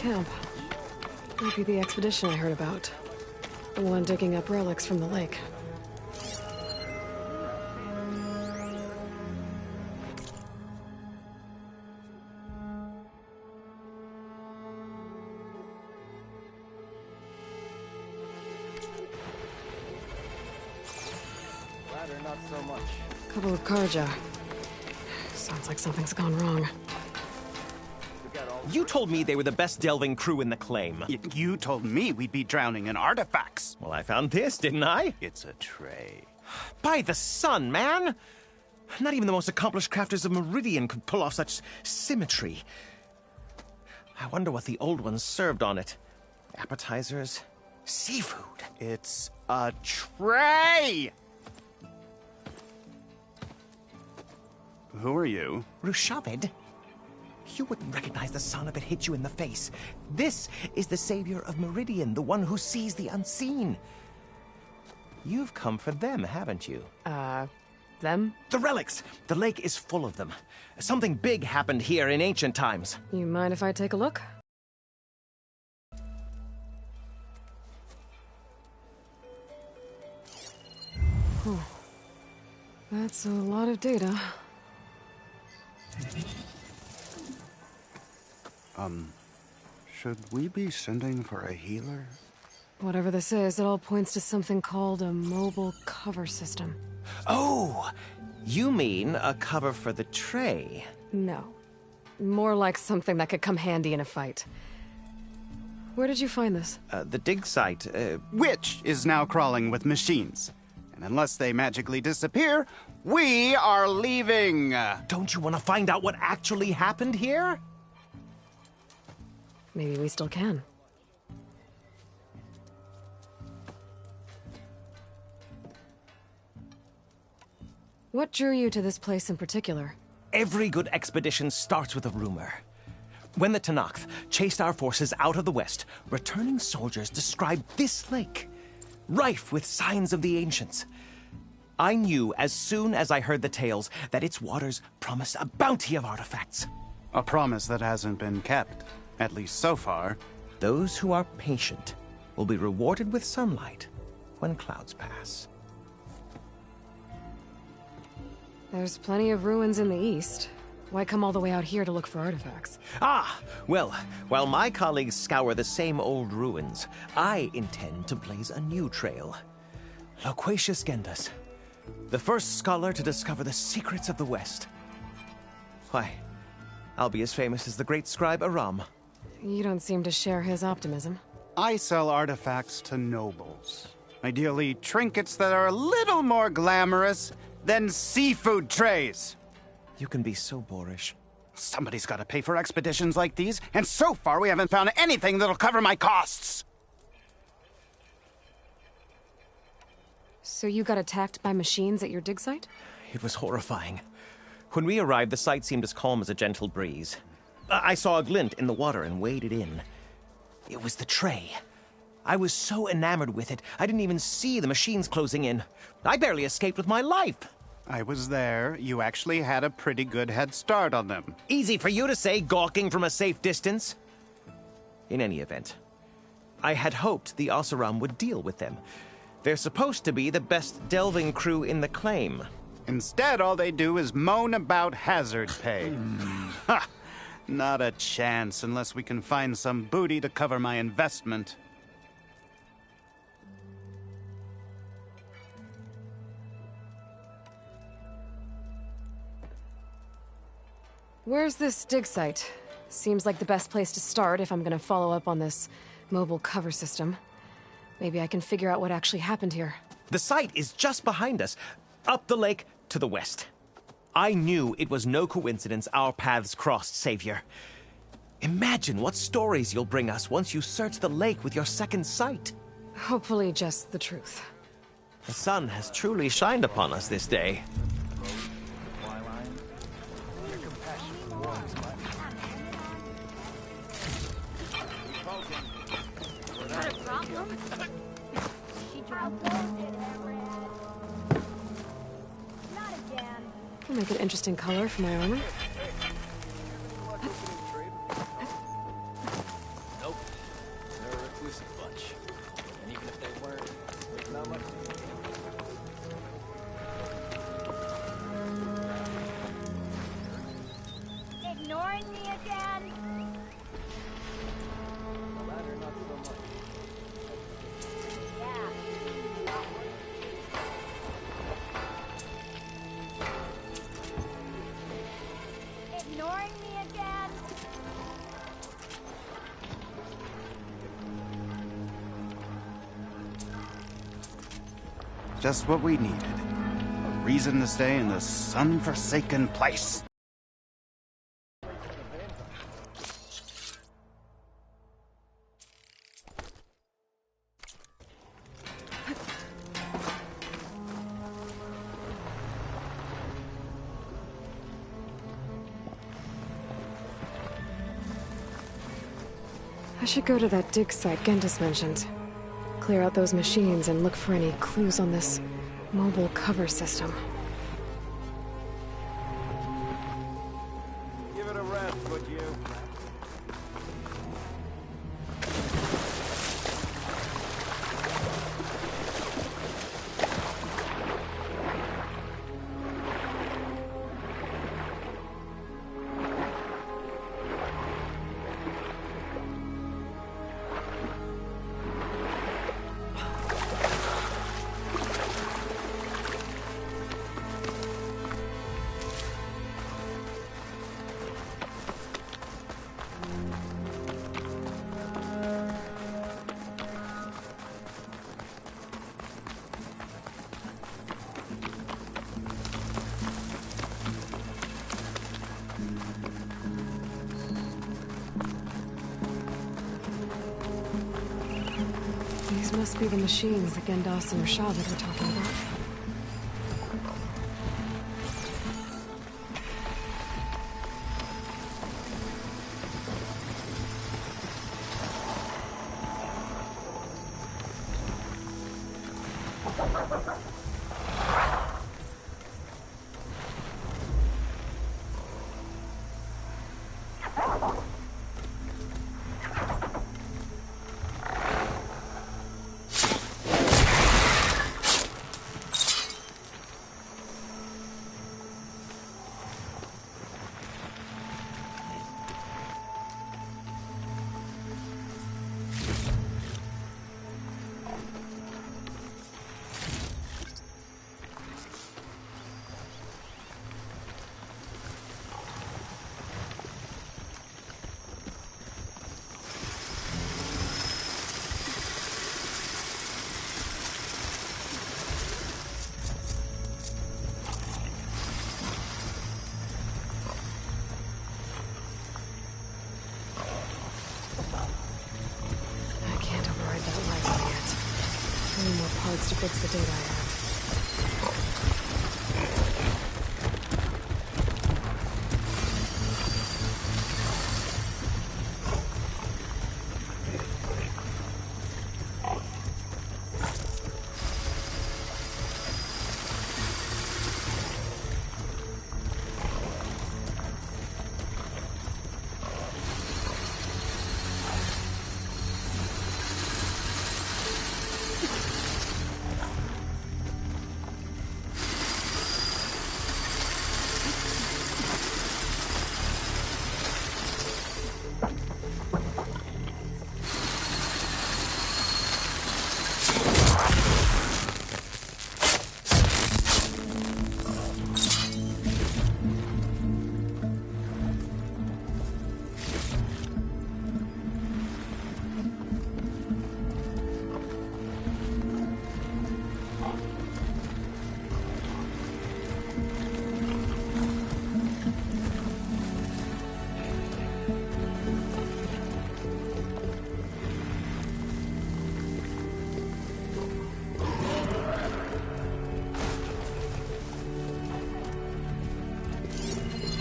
camp. Might be the expedition I heard about. The one digging up relics from the lake. Ladder, not so much. Couple of Karja. Sounds like something's gone wrong. You told me they were the best delving crew in the claim. You told me we'd be drowning in artifacts. Well, I found this, didn't I? It's a tray. By the sun, man! Not even the most accomplished crafters of Meridian could pull off such symmetry. I wonder what the old ones served on it. Appetizers? Seafood? It's a tray! Who are you? Rushavid? You wouldn't recognize the sun if it hit you in the face. This is the savior of Meridian, the one who sees the unseen. You've come for them, haven't you? Them? The relics! The lake is full of them. Something big happened here in ancient times. You mind if I take a look? That's a lot of data. Should we be sending for a healer? Whatever this is, it all points to something called a mobile cover system. Oh! You mean a cover for the tray? No. More like something that could come handy in a fight. Where did you find this? The dig site, Which is now crawling with machines. And unless they magically disappear, we are leaving! Don't you want to find out what actually happened here? Maybe we still can. What drew you to this place in particular? Every good expedition starts with a rumor. When the Tenakth chased our forces out of the west, returning soldiers described this lake, rife with signs of the ancients. I knew as soon as I heard the tales that its waters promised a bounty of artifacts. A promise that hasn't been kept, at least so far. Those who are patient will be rewarded with sunlight when clouds pass. There's plenty of ruins in the east. Why come all the way out here to look for artifacts? Ah, well, while my colleagues scour the same old ruins, I intend to blaze a new trail. Loquacious Gendas, the first scholar to discover the secrets of the West. Why, I'll be as famous as the great scribe Aram. You don't seem to share his optimism. I sell artifacts to nobles. Ideally, trinkets that are a little more glamorous than seafood trays. You can be so boorish. Somebody's got to pay for expeditions like these, and so far we haven't found anything that'll cover my costs. So you got attacked by machines at your dig site? It was horrifying. When we arrived, the sight seemed as calm as a gentle breeze. I saw a glint in the water and waded in. It was the tray. I was so enamored with it, I didn't even see the machines closing in. I barely escaped with my life. I was there. You actually had a pretty good head start on them. Easy for you to say, gawking from a safe distance. In any event, I had hoped the Oseram would deal with them. They're supposed to be the best delving crew in the claim. Instead, all they do is moan about hazard pay. Ha! Not a chance unless we can find some booty to cover my investment. Where's this dig site? Seems like the best place to start if I'm gonna follow up on this mobile cover system. Maybe I can figure out what actually happened here. The site is just behind us, up the lake to the west. I knew it was no coincidence our paths crossed, Savior. Imagine what stories you'll bring us once you search the lake with your second sight. Hopefully just the truth. The sun has truly shined upon us this day. Will make an interesting color for my armor. Just what we needed. A reason to stay in this sun-forsaken place. I should go to that dig site Gentis mentioned. Clear out those machines and look for any clues on this mobile cover system. Give it a rest, would you? These must be the machines that Gendas and Rashavad were talking about. To fix the data I have.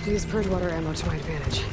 Use purge water ammo to my advantage.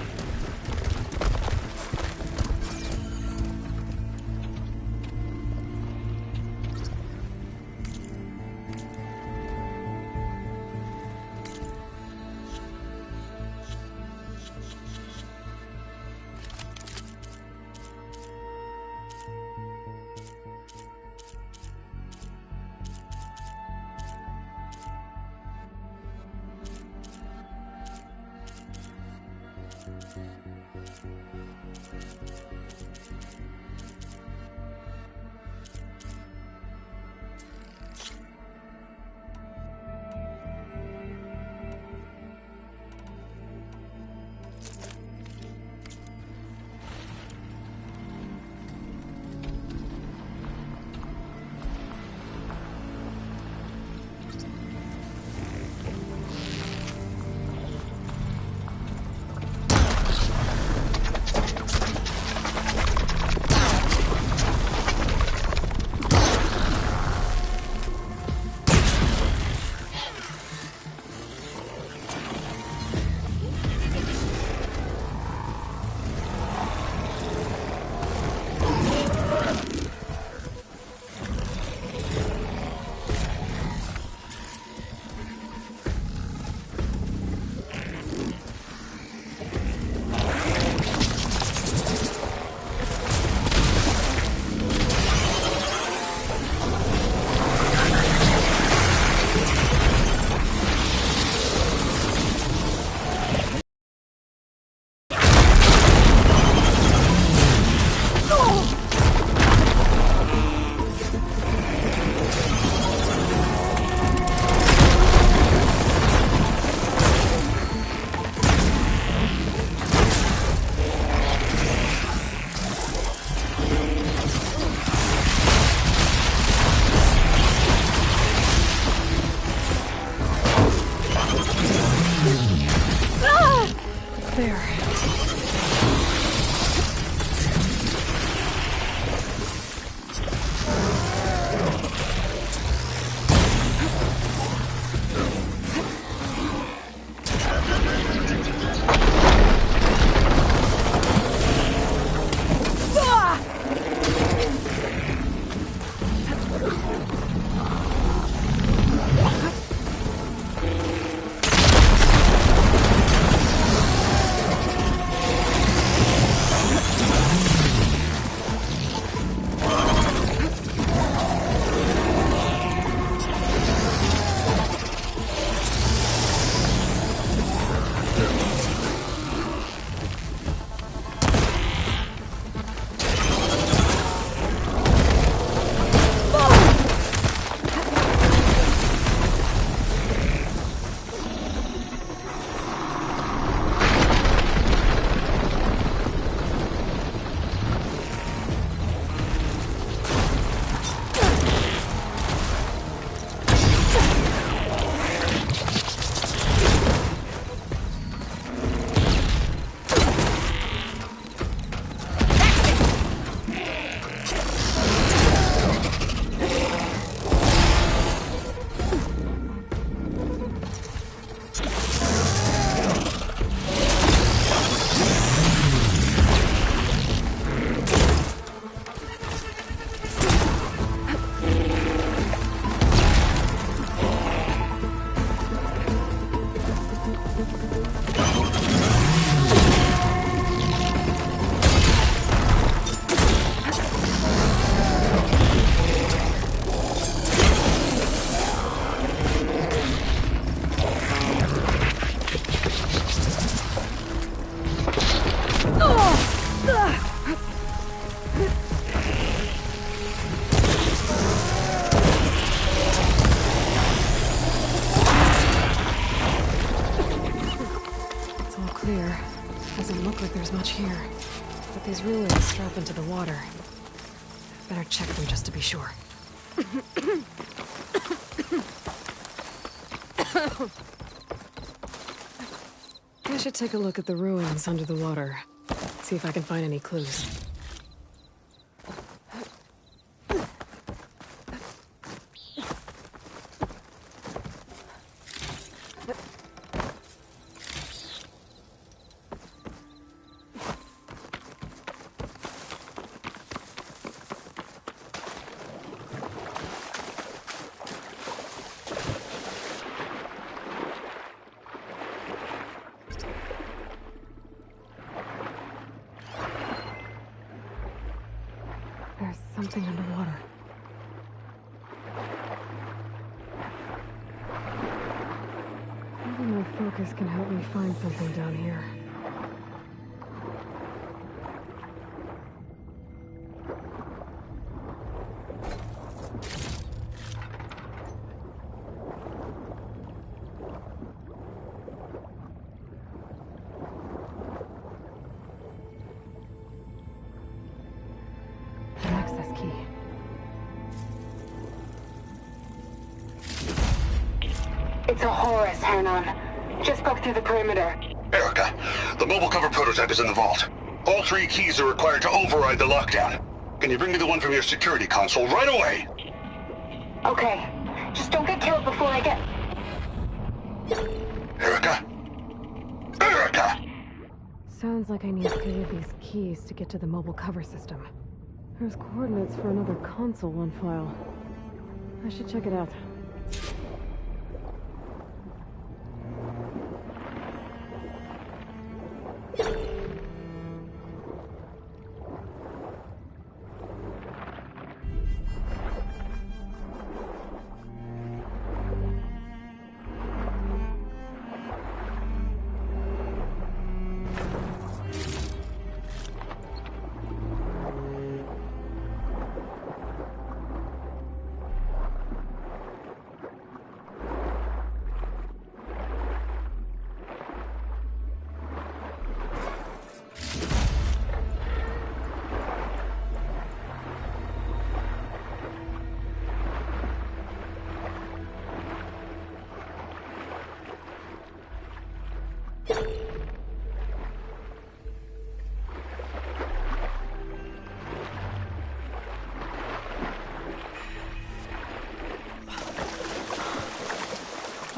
there. Much here, but these ruins strap into the water. Better check them just to be sure. I should take a look at the ruins under the water. See if I can find any clues. There's something underwater. Maybe my focus can help me find something down here. It's a Horus, Hernon. Just broke through the perimeter. Erica, the mobile cover prototype is in the vault. All 3 keys are required to override the lockdown. Can you bring me the one from your security console right away? Okay. Just don't get killed before I get... Erica? Erica! Sounds like I need 3 of these keys to get to the mobile cover system. There's coordinates for another console on file. I should check it out.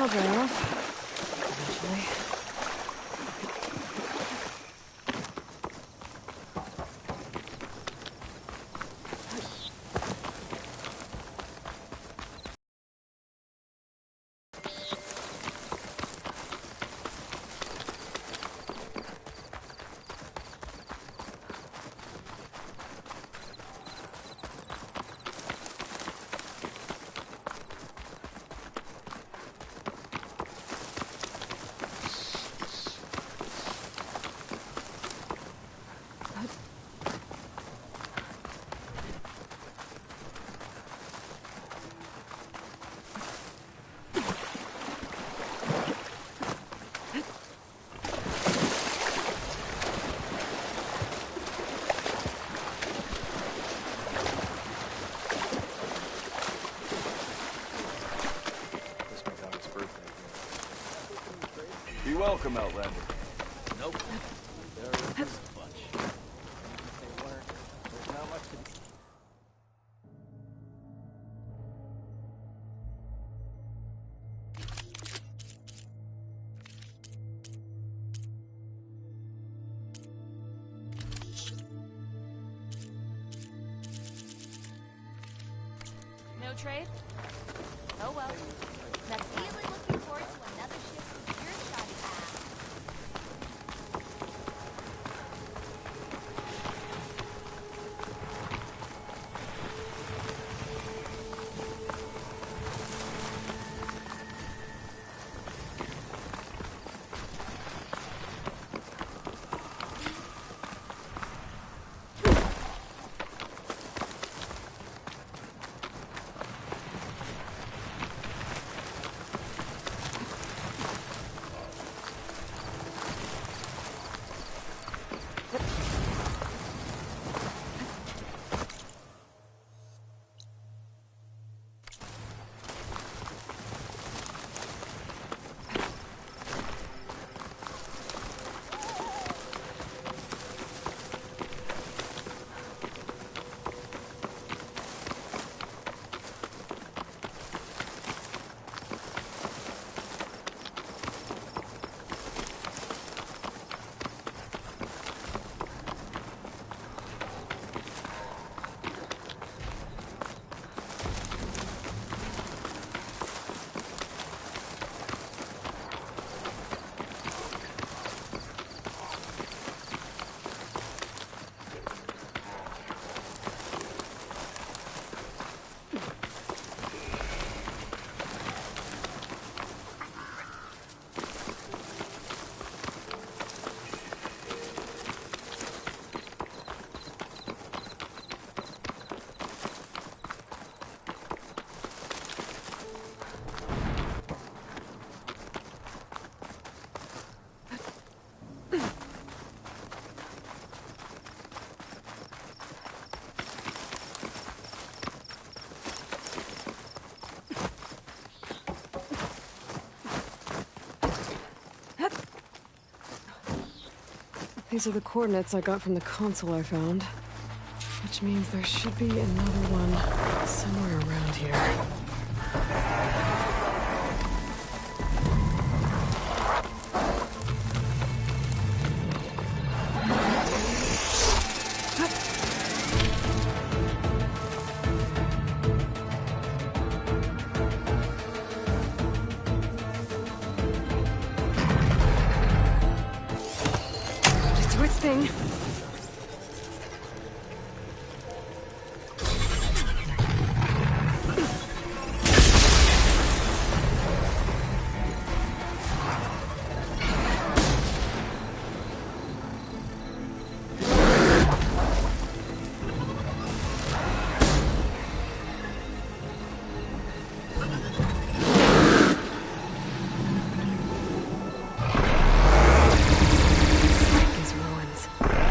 I'll dry off. Eventually. Be welcome, Outlander. Nope. There is a bunch. They weren't. There's not much to do. No trade? Oh well. Not really looking forward to another shift with your shoddy ass. These are the coordinates I got from the console I found. Which means there should be another one somewhere around here. Just do its thing. These ruins.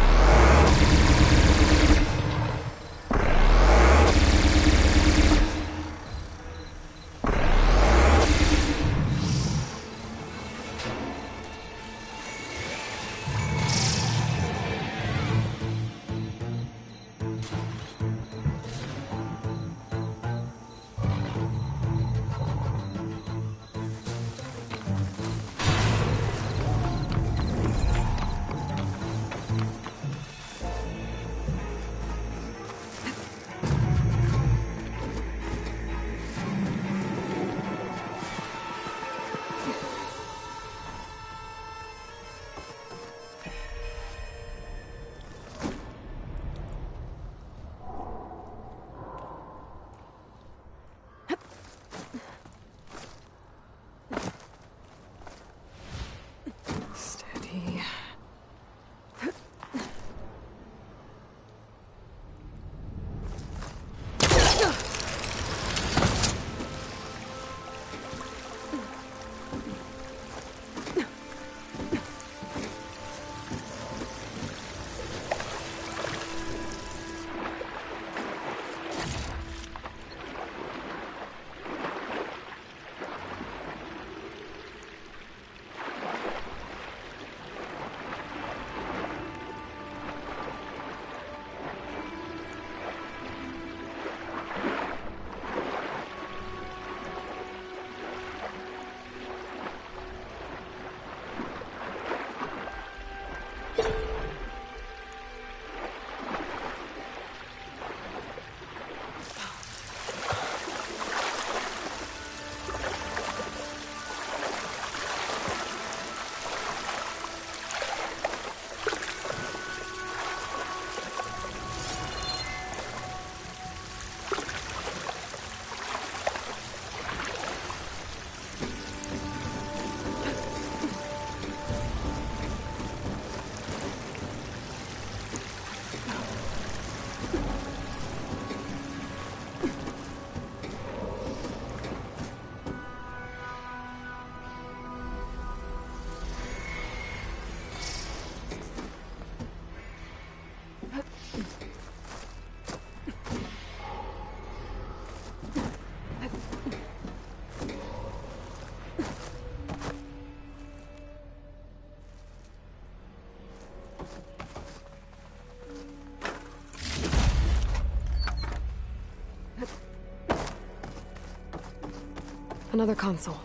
Another console.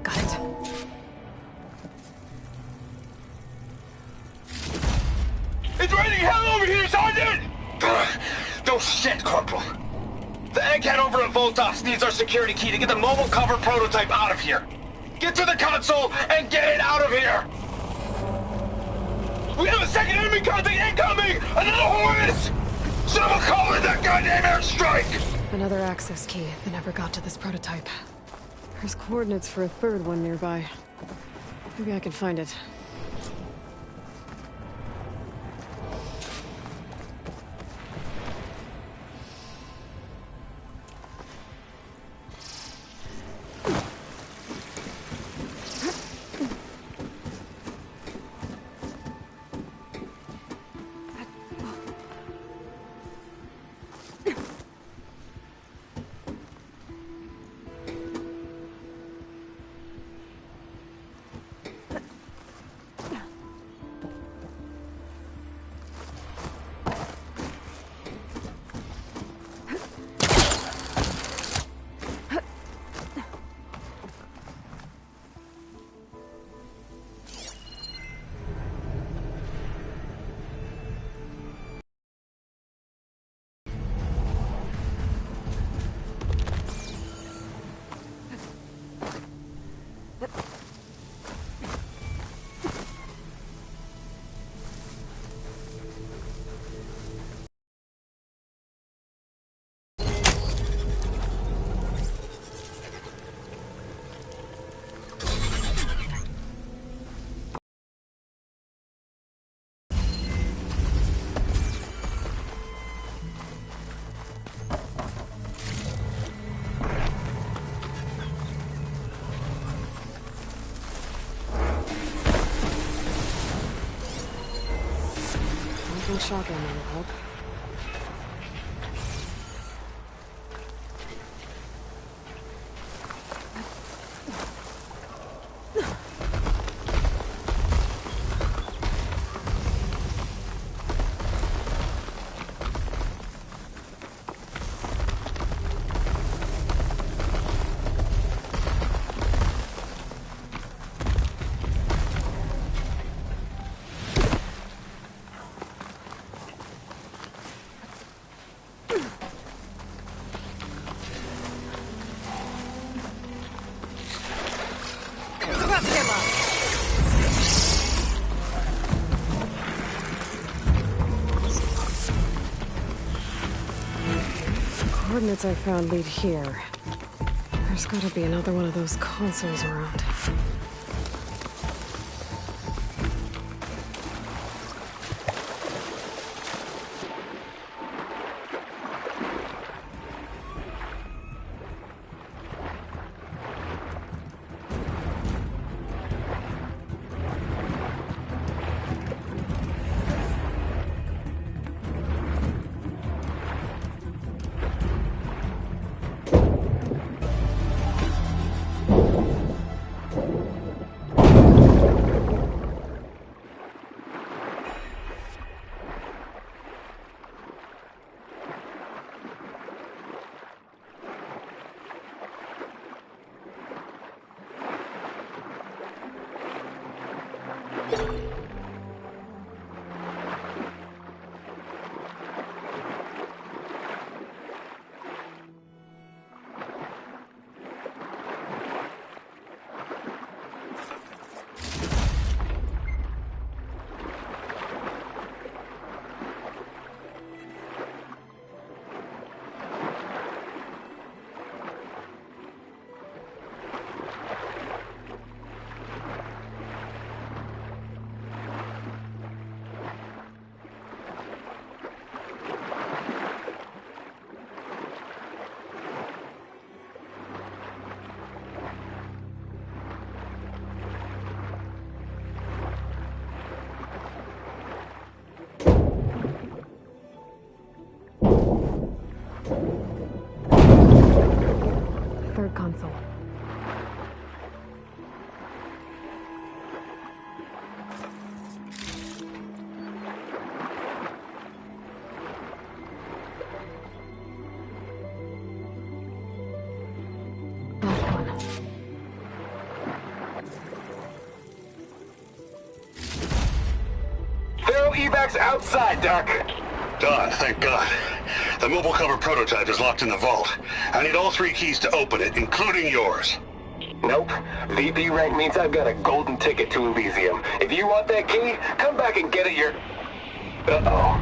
Got it. It's raining hell over here, Sergeant! No shit, Corporal. The egghead over at Voltas needs our security key to get the mobile cover prototype out of here. Get to the console and get it out of here! We have a second enemy contact incoming! Another Horus! Someone call in that goddamn airstrike! Another access key that never got to this prototype. There's coordinates for a third one nearby. Maybe I can find it. Shotgun would help. Coordinates I found lead here. There's gotta be another one of those consoles around. Third console. evacs outside, Doc. Done, thank God. The mobile cover prototype is locked in the vault. I need all 3 keys to open it, including yours. Nope. VP rank means I've got a golden ticket to Elysium. If you want that key, come back and get it Uh-oh.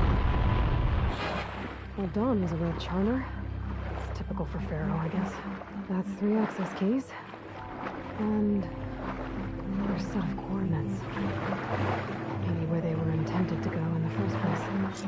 Well, Dawn was a real charmer. It's typical for Pharaoh, I guess. That's 3 access keys. And another set of coordinates. Maybe where they were intended to go in the first place.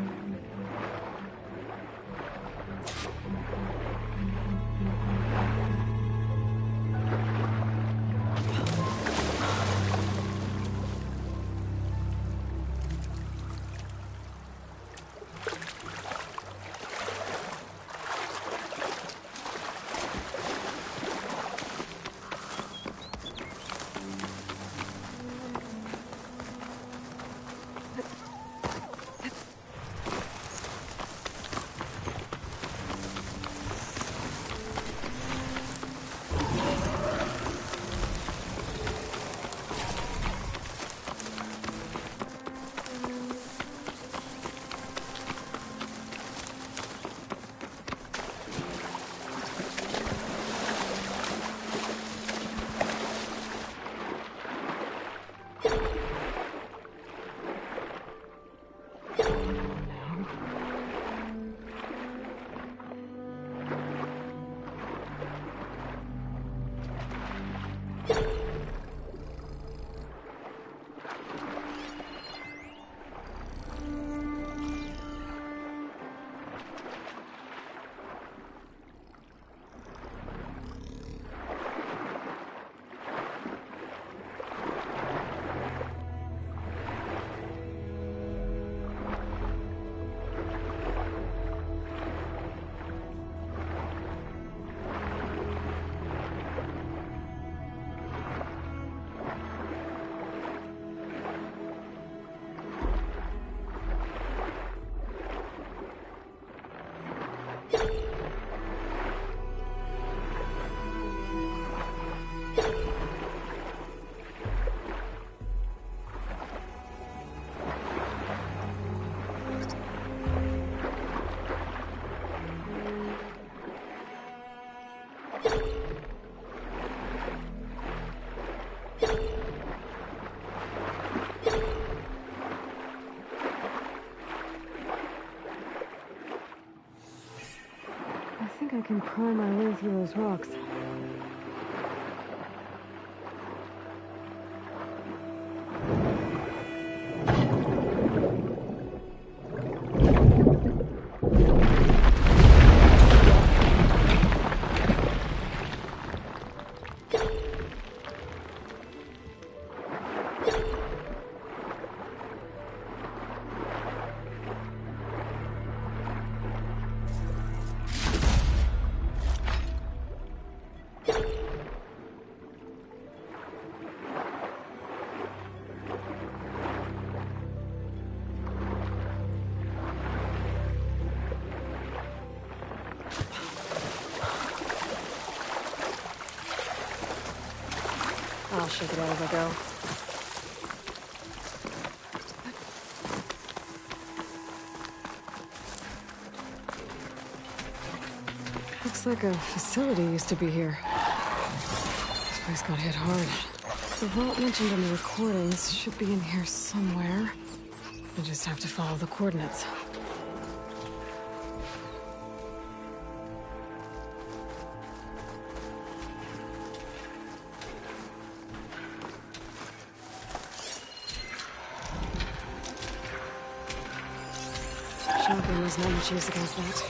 I think I can pry my way through those rocks. I'll shake it out as I go. Looks like a facility used to be here. This place got hit hard. The vault mentioned in the recordings should be in here somewhere. I just have to follow the coordinates. Shotgun is not much use against that.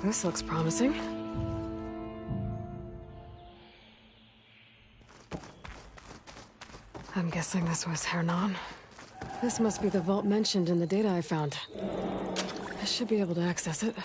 This looks promising. I'm guessing this was Hernan. This must be the vault mentioned in the data I found. I should be able to access it.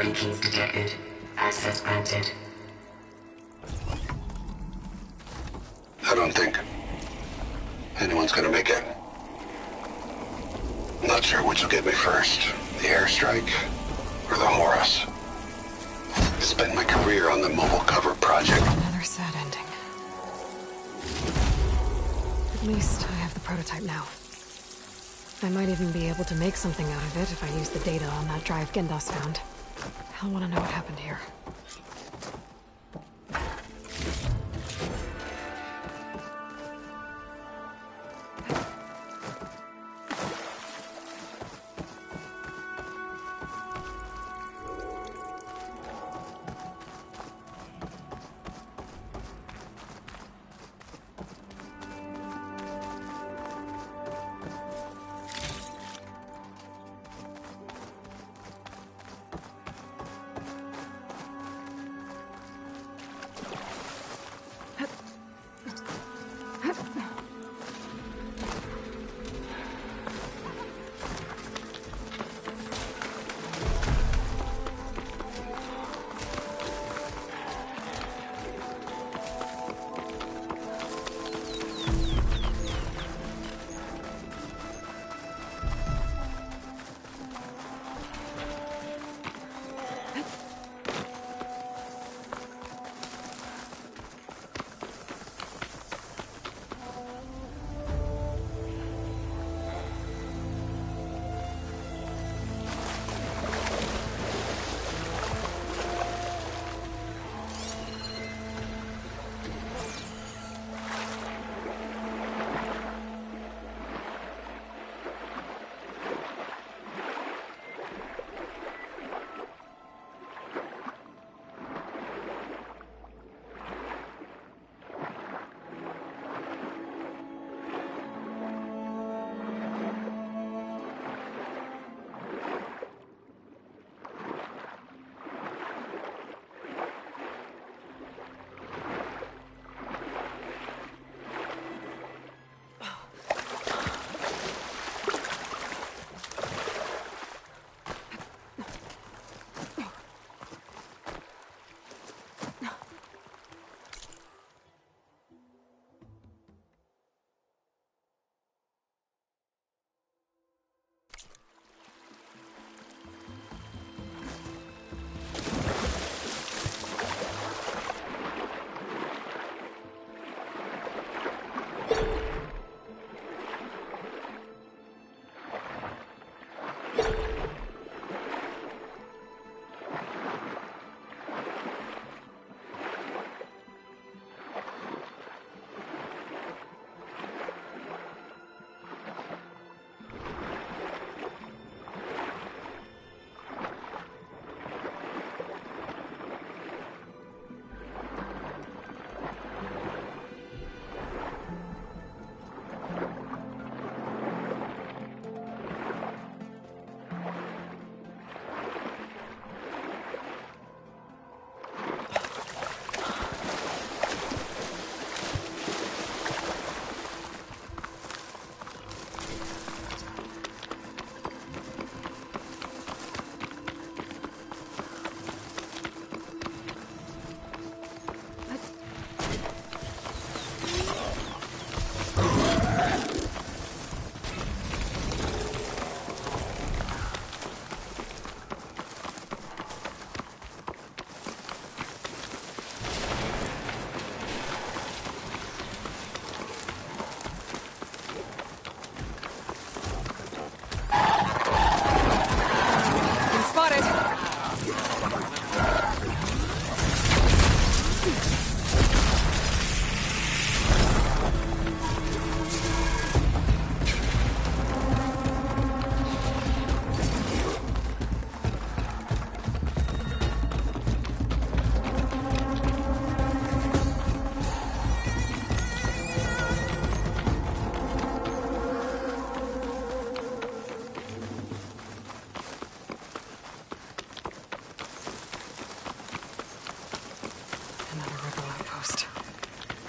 Priority keys detected. Access granted. I don't think anyone's gonna make it. I'm not sure which will get me first. The airstrike or the Horus. I spent my career on the mobile cover project. Another sad ending. At least I have the prototype now. I might even be able to make something out of it if I use the data on that drive Gendas found. I'll want to know what happened here.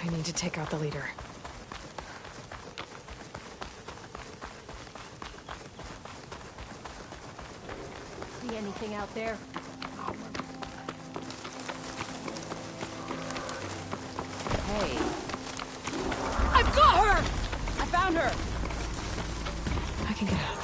I need to take out the leader. See anything out there? Hey. I've got her! I found her! I can get out.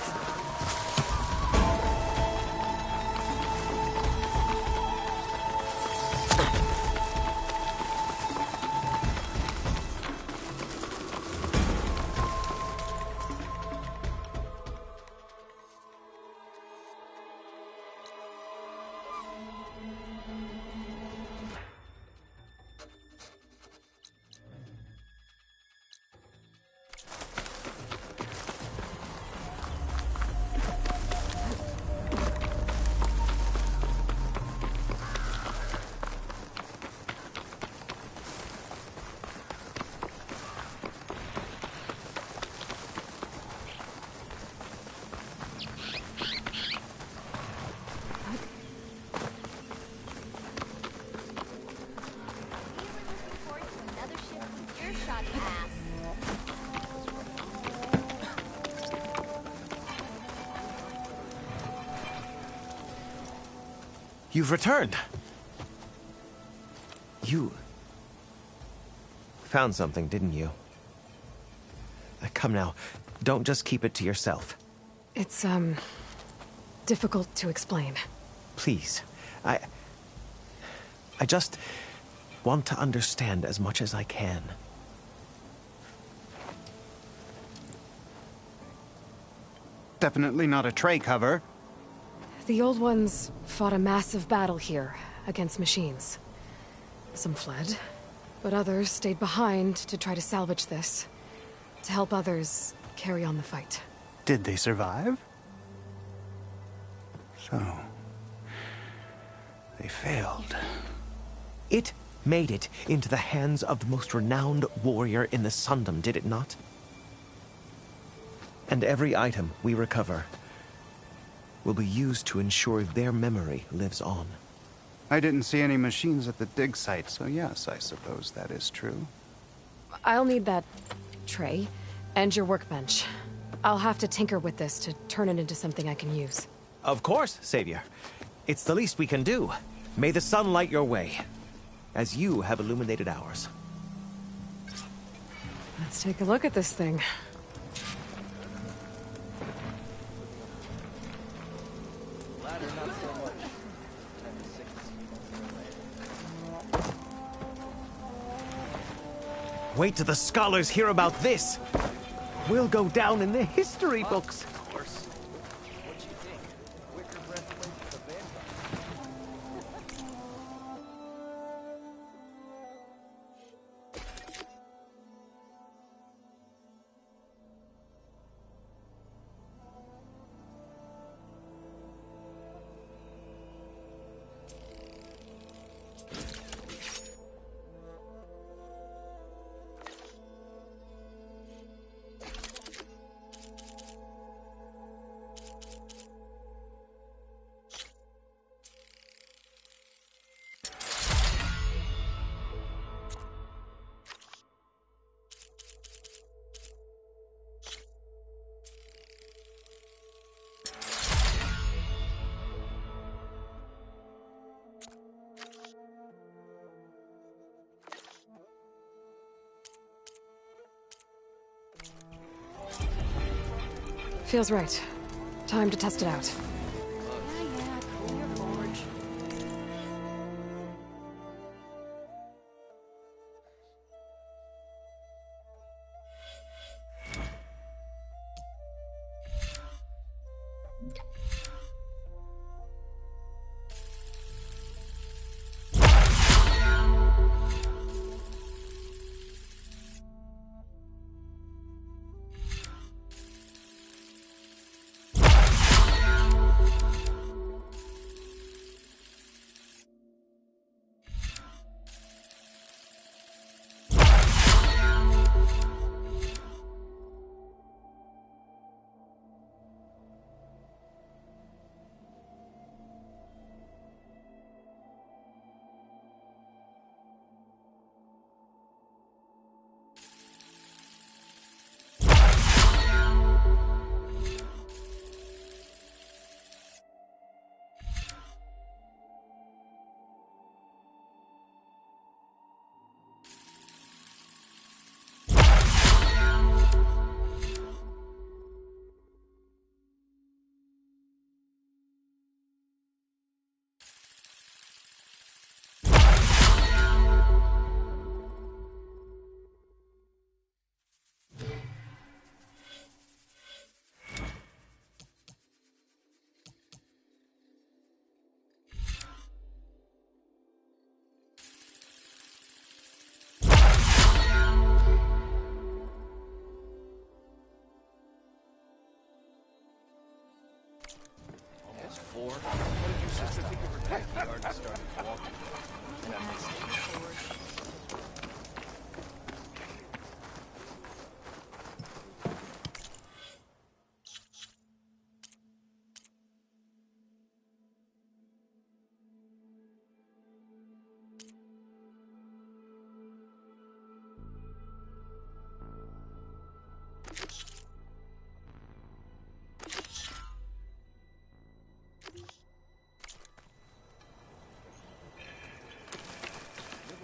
You've returned. You found something, didn't you? Come now, don't just keep it to yourself. It's, difficult to explain. Please, I just want to understand as much as I can. Definitely not a tray cover. The old ones fought a massive battle here against machines. Some fled, but others stayed behind to try to salvage this, to help others carry on the fight. Did they survive? So, they failed. It made it into the hands of the most renowned warrior in the Sundom, did it not? And every item we recover will be used to ensure their memory lives on. I didn't see any machines at the dig site, so yes, I suppose that is true. I'll need that tray and your workbench. I'll have to tinker with this to turn it into something I can use. Of course, Savior. It's the least we can do. May the sun light your way, as you have illuminated ours. Let's take a look at this thing. Ladder, not so much. Type of sickness. Wait till the scholars hear about this. We'll go down in the history books. Of course. What you think? Wicker breastplate for the vampire. Feels right. Time to test it out. Yeah, cool your forge.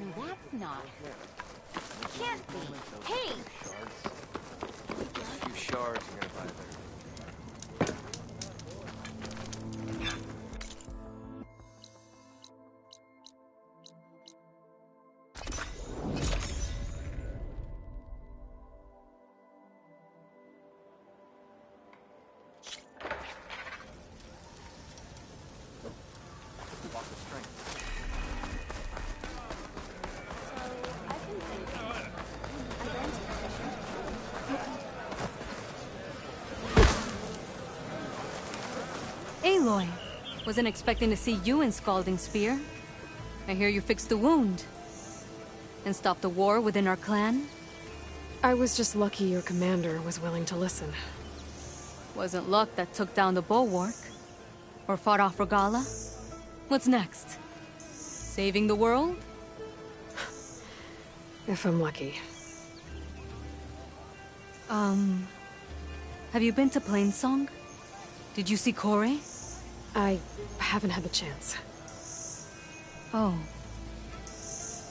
No, that's not. Can't be. Hey! A few shards you're gonna buy there. Walk of strength. I can think. I'm going to Aloy, wasn't expecting to see you in Scalding Spear. I hear you fixed the wound. And stopped the war within our clan? I was just lucky your commander was willing to listen. Wasn't luck that took down the bulwark. Or fought off Regala. What's next? Saving the world? If I'm lucky. Have you been to Plainsong? Did you see Corey? I haven't had the chance. Oh.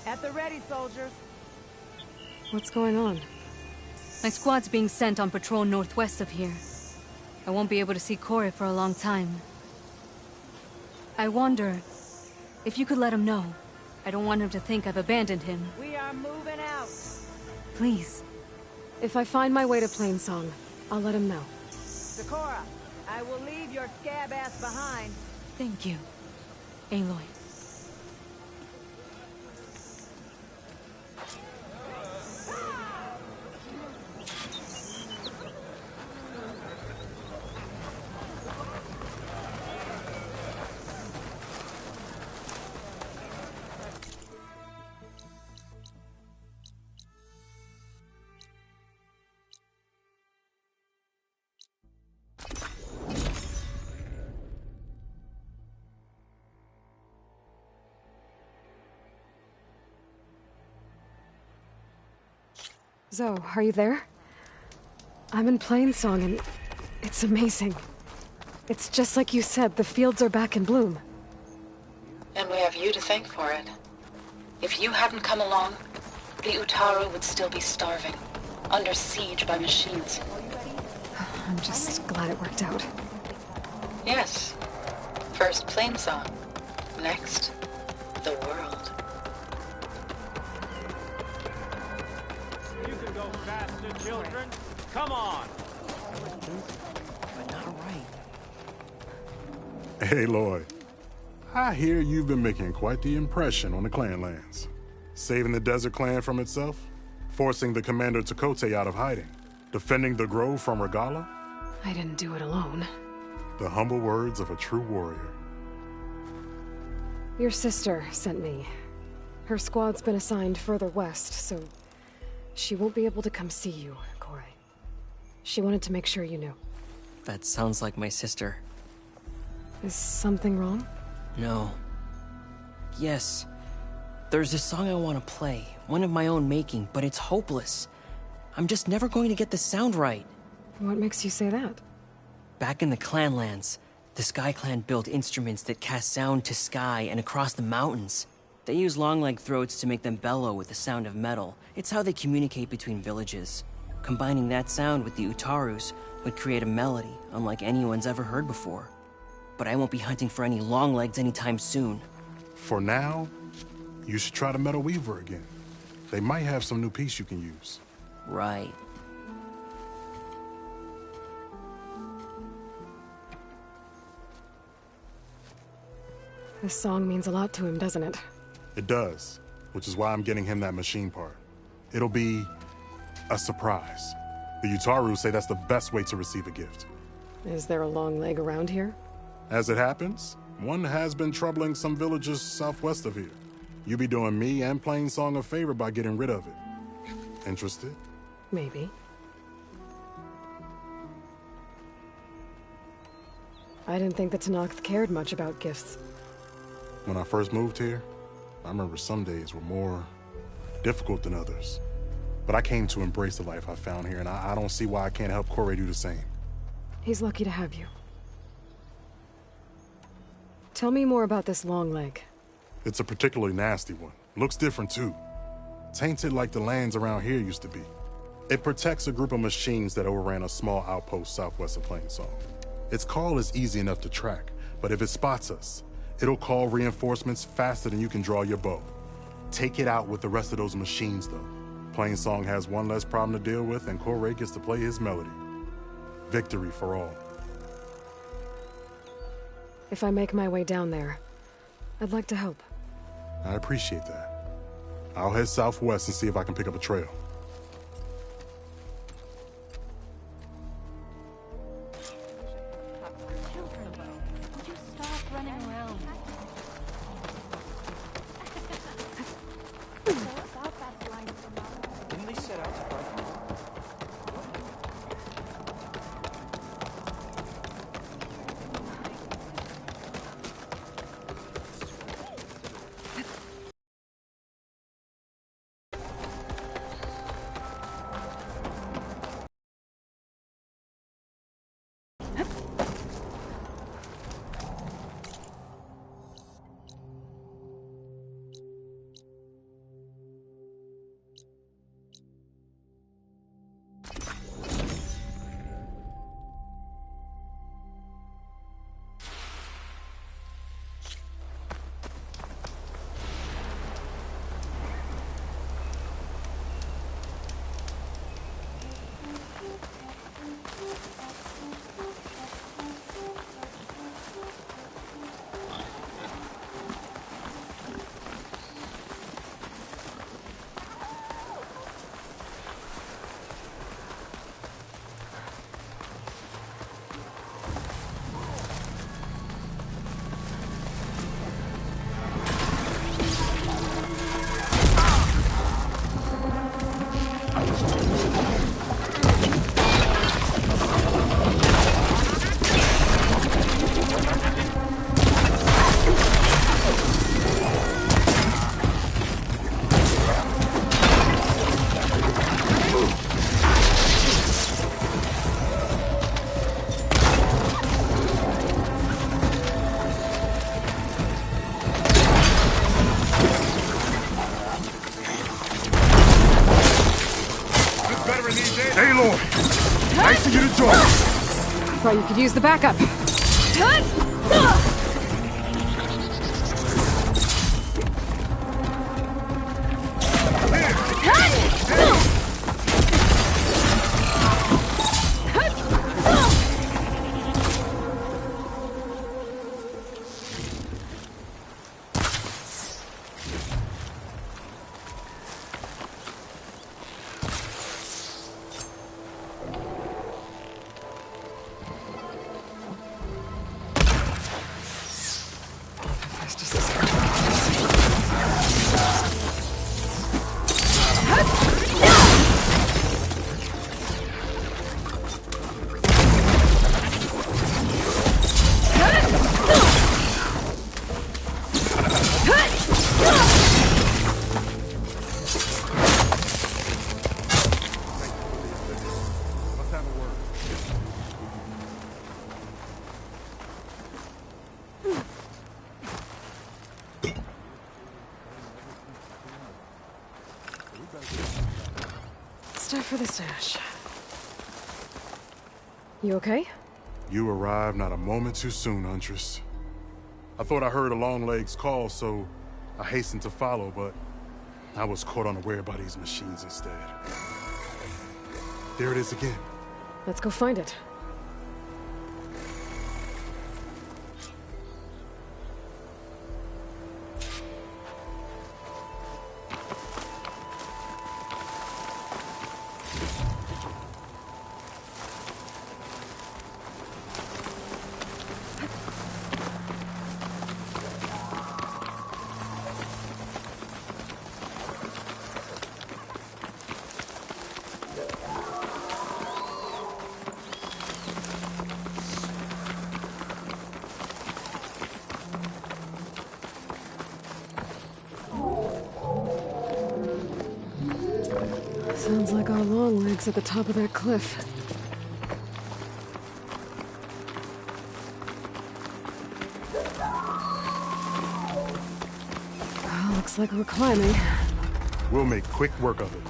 At the ready, soldiers. What's going on? My squad's being sent on patrol northwest of here. I won't be able to see Corey for a long time. I wonder if you could let him know. I don't want him to think I've abandoned him. We are moving out. Please. If I find my way to Plainsong, I'll let him know. Sakura, I will leave your scab ass behind. Thank you, Aloy. Zoe, are you there? I'm in Plainsong and it's amazing. It's just like you said, the fields are back in bloom. And we have you to thank for it. If you hadn't come along, the Utaru would still be starving, under siege by machines. I'm just glad it worked out. Yes. First Plainsong. Next, the world. You can go faster, children. Come on. But not right. Hey, Lloyd. I hear you've been making quite the impression on the clan lands. Saving the desert clan from itself, forcing the commander Takote out of hiding, defending the grove from Regala. I didn't do it alone. The humble words of a true warrior. Your sister sent me. Her squad's been assigned further west, so she won't be able to come see you, Corey. She wanted to make sure you knew. That sounds like my sister. Is something wrong? No. Yes. There's a song I want to play, one of my own making, but it's hopeless. I'm just never going to get the sound right. What makes you say that? Back in the Clanlands, the Sky Clan built instruments that cast sound to sky and across the mountains. They use long-leg throats to make them bellow with the sound of metal. It's how they communicate between villages. Combining that sound with the Utarus would create a melody unlike anyone's ever heard before. But I won't be hunting for any longlegs anytime soon. For now, you should try the Metal Weaver again. They might have some new piece you can use. Right. This song means a lot to him, doesn't it? It does, which is why I'm getting him that machine part. It'll be a surprise. The Utaru say that's the best way to receive a gift. Is there a long leg around here? As it happens, one has been troubling some villages southwest of here. You be doing me and Plainsong a favor by getting rid of it. Interested? Maybe. I didn't think the Tanakh cared much about gifts. When I first moved here, I remember some days were more difficult than others. But I came to embrace the life I found here, and I don't see why I can't help Corey do the same. He's lucky to have you. Tell me more about this long leg. It's a particularly nasty one. Looks different, too. Tainted like the lands around here used to be. It protects a group of machines that overran a small outpost southwest of Plainsong. Its call is easy enough to track, but if it spots us, it'll call reinforcements faster than you can draw your bow. Take it out with the rest of those machines, though. Plainsong has one less problem to deal with, and Corey gets to play his melody. Victory for all. If I make my way down there, I'd like to help. I appreciate that. I'll head southwest and see if I can pick up a trail. Would you stop running around? Didn't they set out to fight? Nice of you to join. Thought you could use the backup. Stuff for the stash. You okay? You arrived not a moment too soon, Huntress. I thought I heard a Longleg's call, so I hastened to follow, but I was caught unaware by these machines instead. There it is again. Let's go find it. Sounds like our long legs at the top of that cliff. Well, looks like we're climbing. We'll make quick work of it.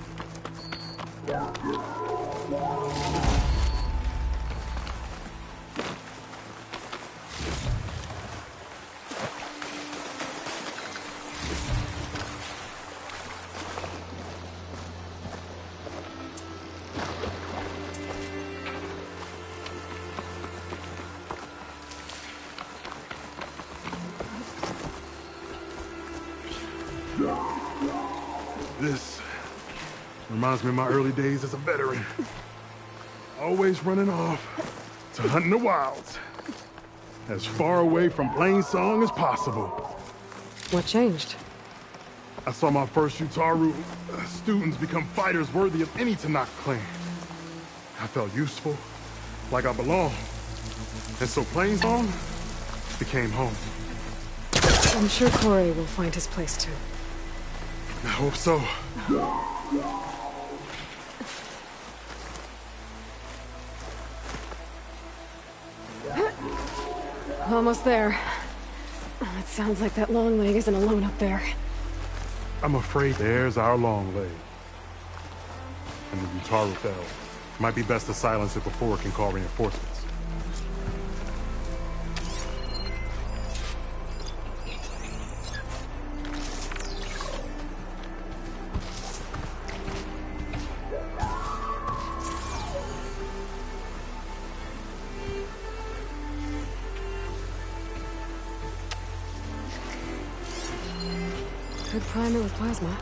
This reminds me of my early days as a veteran. Always running off to hunt in the wilds. As far away from plain song as possible. What changed? I saw my first Utaru students become fighters worthy of any Tanakh clan. I felt useful, like I belonged. And so plain song became home. I'm sure Corey will find his place too. I hope so. Almost there. It sounds like that long leg isn't alone up there. I'm afraid there's our long leg. And the Utaru fell. Might be best to silence it before it can call reinforcements. Could prime it with plasma.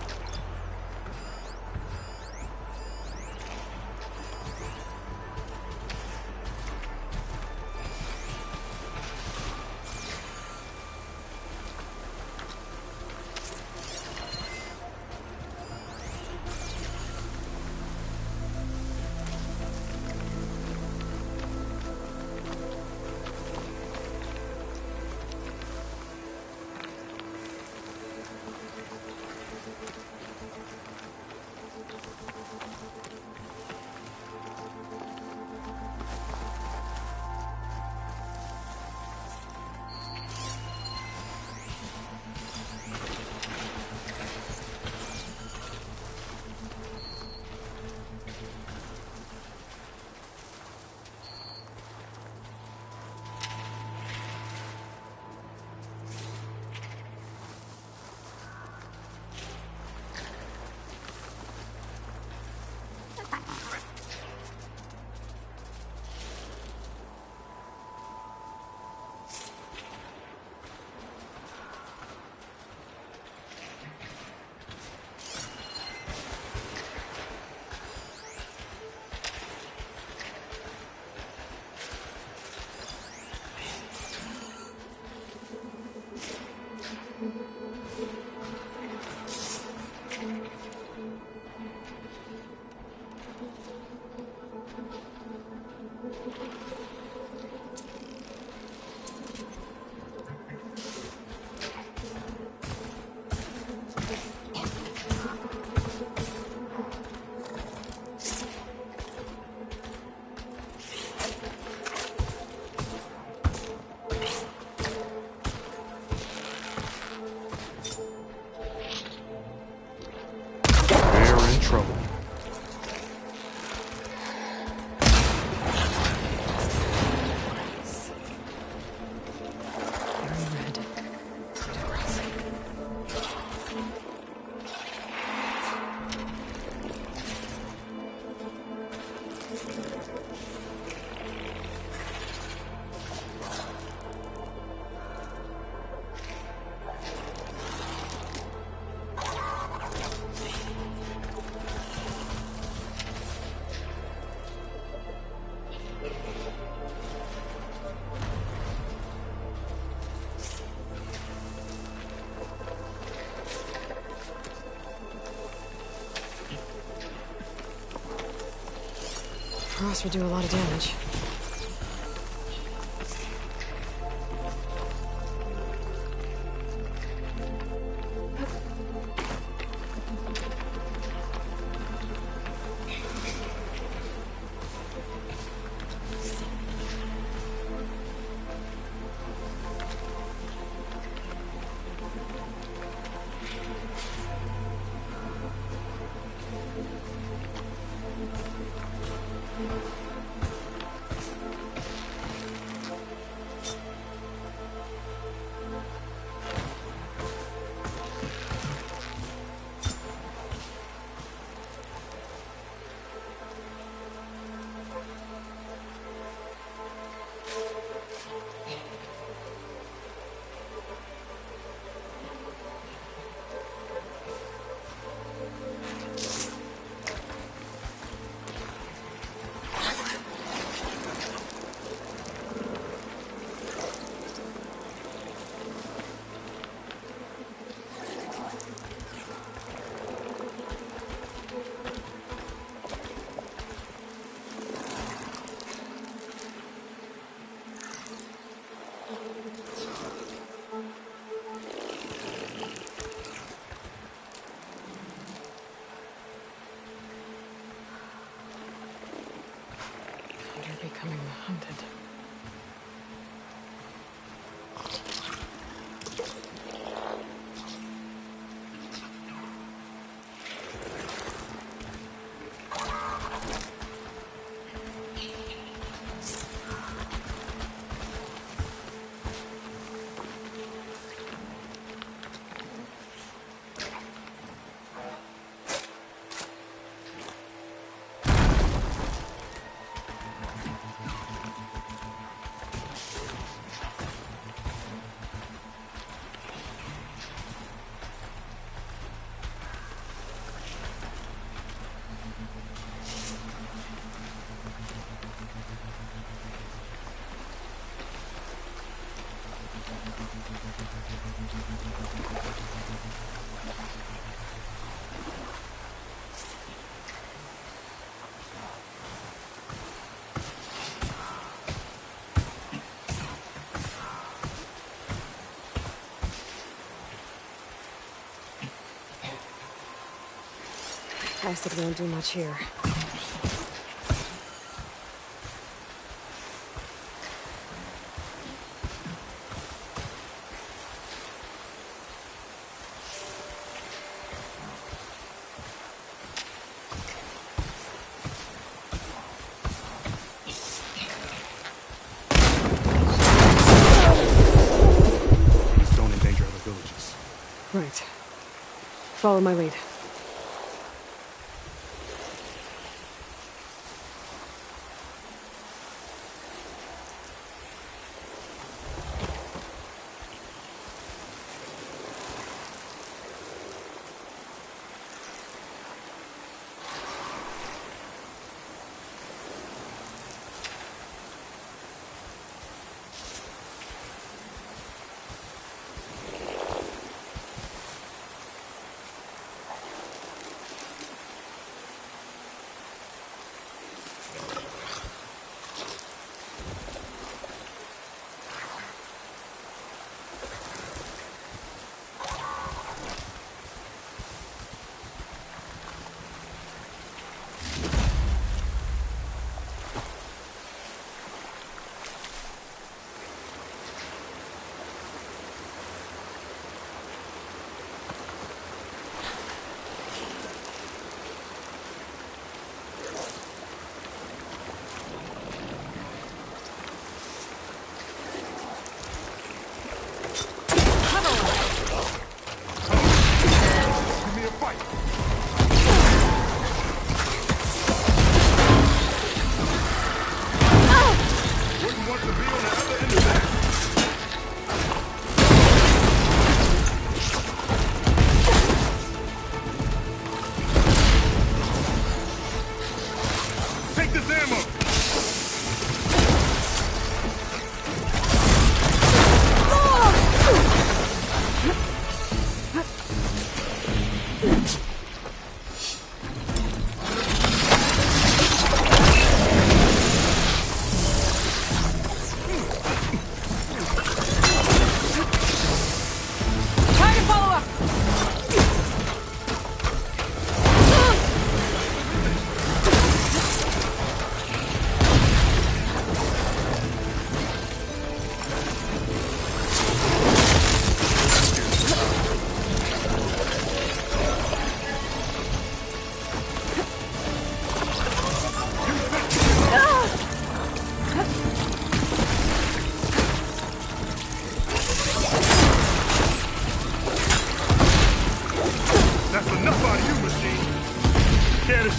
Frost would do a lot of damage. They're becoming hunted. Acid won't do much here. Please don't endanger other villages. Right. Follow my lead.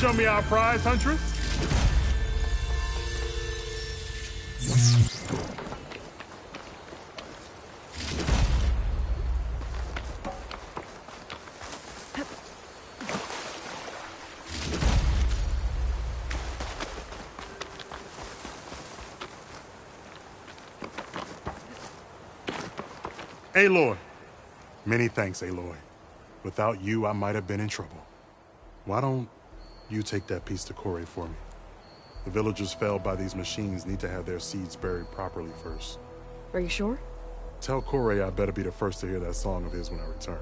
Show me our prize, Huntress. Aloy. Many thanks, Aloy. Without you, I might have been in trouble. Why don't you take that piece to Corey for me? The villagers felled by these machines need to have their seeds buried properly first. Are you sure? Tell Corey I better be the first to hear that song of his when I return.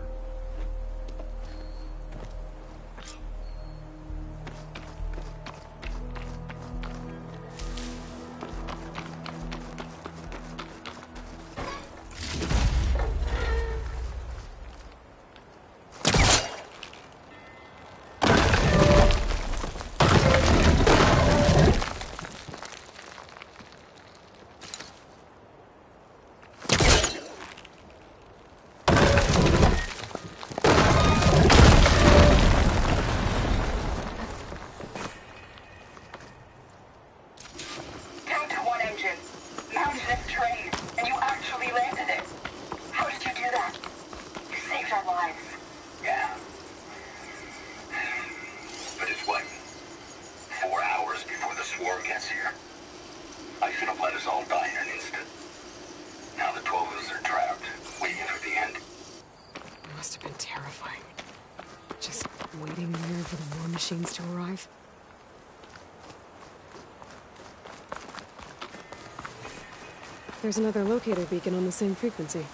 waiting here for the war machines to arrive. There's another locator beacon on the same frequency.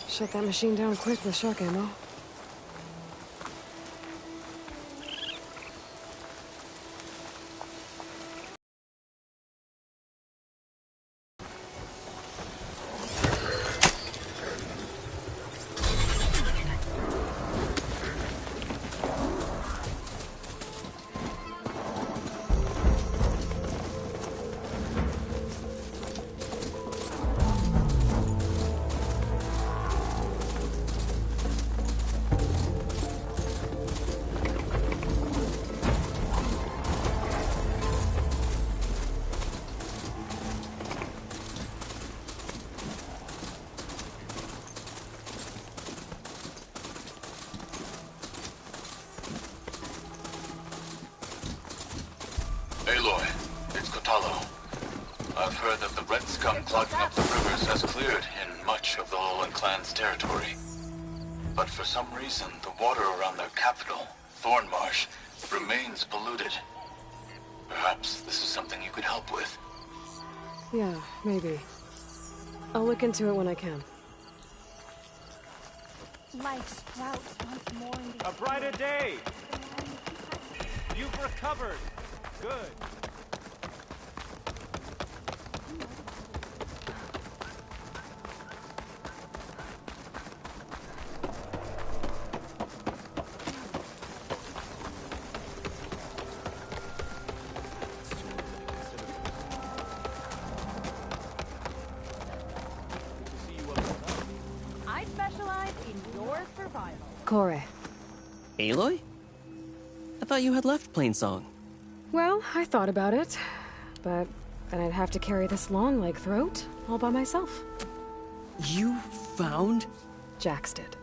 Shut that machine down quick with shock ammo. Aloy, it's Kotalo. I've heard that the red scum clogging up the rivers has cleared in much of the Lowland clan's territory. But for some reason, the water around their capital, Thornmarsh, remains polluted. Perhaps this is something you could help with. Yeah, maybe. I'll look into it when I can. Life sprouts once more in the... A brighter day! You've recovered! Good. I specialize in your survival. Kore. Aloy? I thought you had left Plainsong. Well, I thought about it, but then I'd have to carry this long leg throat all by myself. You found? Jax did.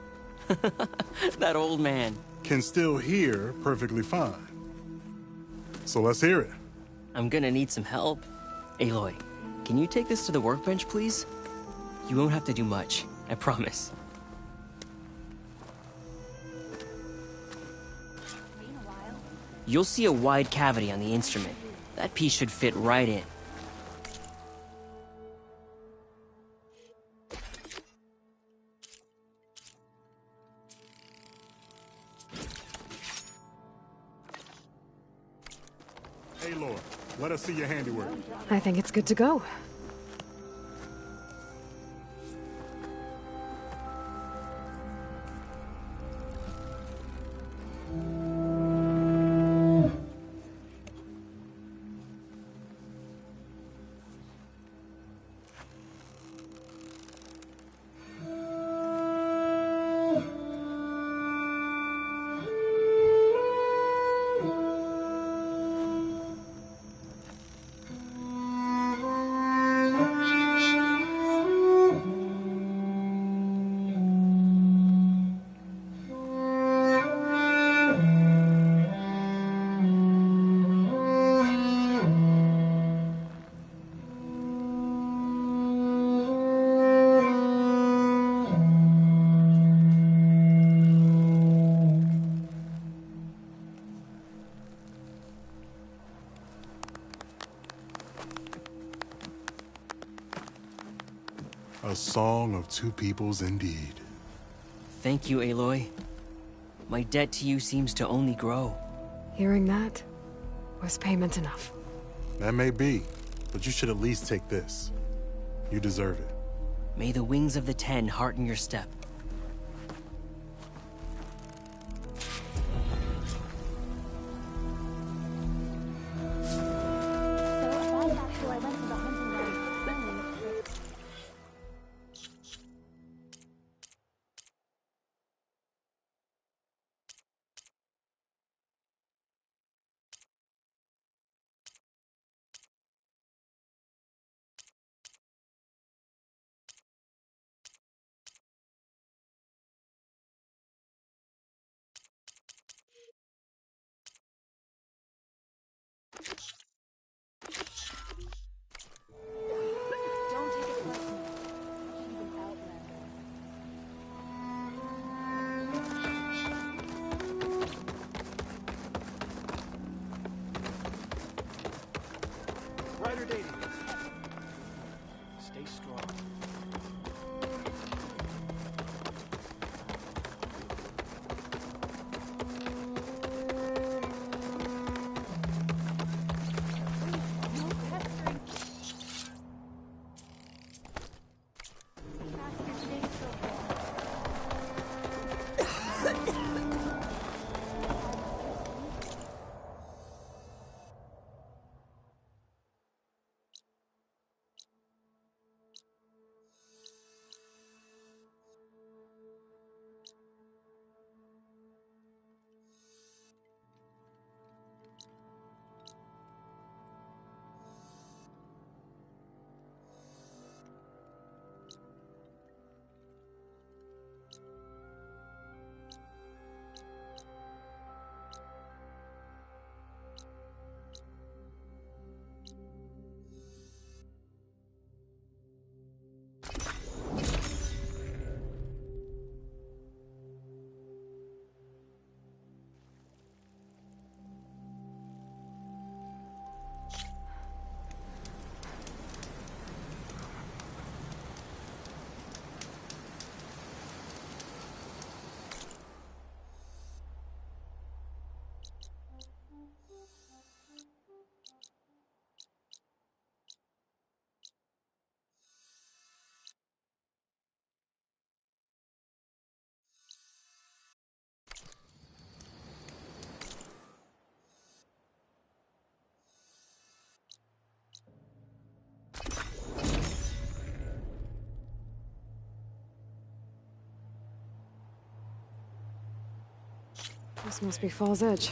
That old man. Can still hear perfectly fine. So let's hear it. I'm gonna need some help. Aloy, can you take this to the workbench, please? You won't have to do much, I promise. You'll see a wide cavity on the instrument. That piece should fit right in. Hey, Lord, let us see your handiwork. I think it's good to go. A song of two peoples indeed. Thank you, Aloy. My debt to you seems to only grow. Hearing that was payment enough. That may be, but you should at least take this. You deserve it. May the wings of the Ten hearten your step. Don't take it personally. She's an outlander. Ryder dating. Stay strong. This must be Fall's Edge.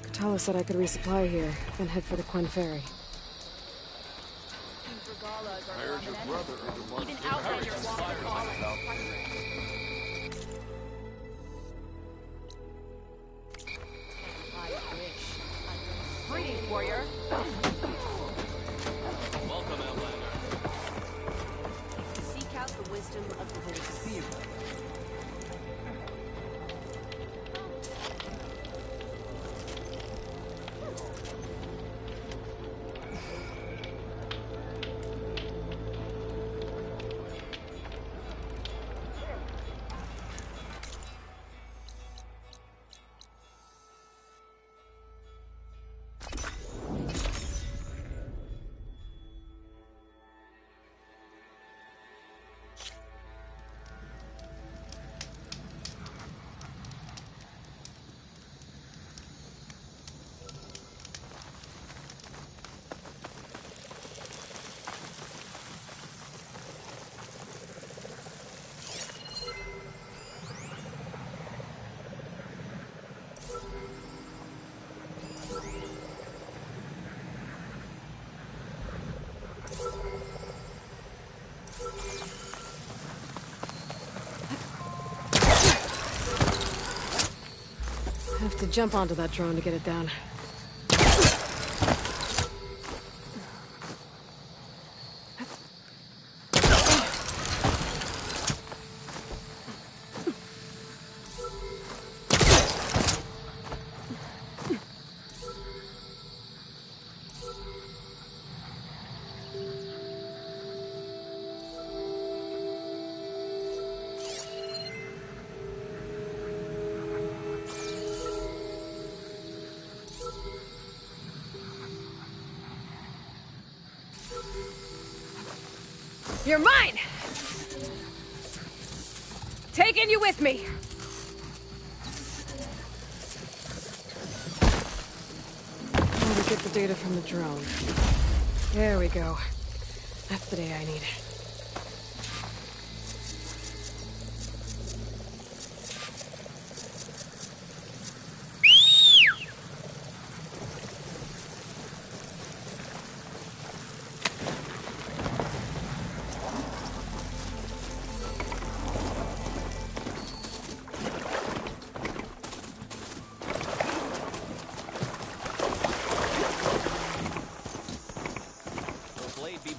Katala said I could resupply here, then head for the Quen Ferry. I heard your brother. Even outlanders walk the call. Greetings, warrior. Welcome, Outlander. Seek out the wisdom of the Village. Have to jump onto that drone to get it down. You're mine! Taking you with me! How to get the data from the drone. There we go. That's the data I need.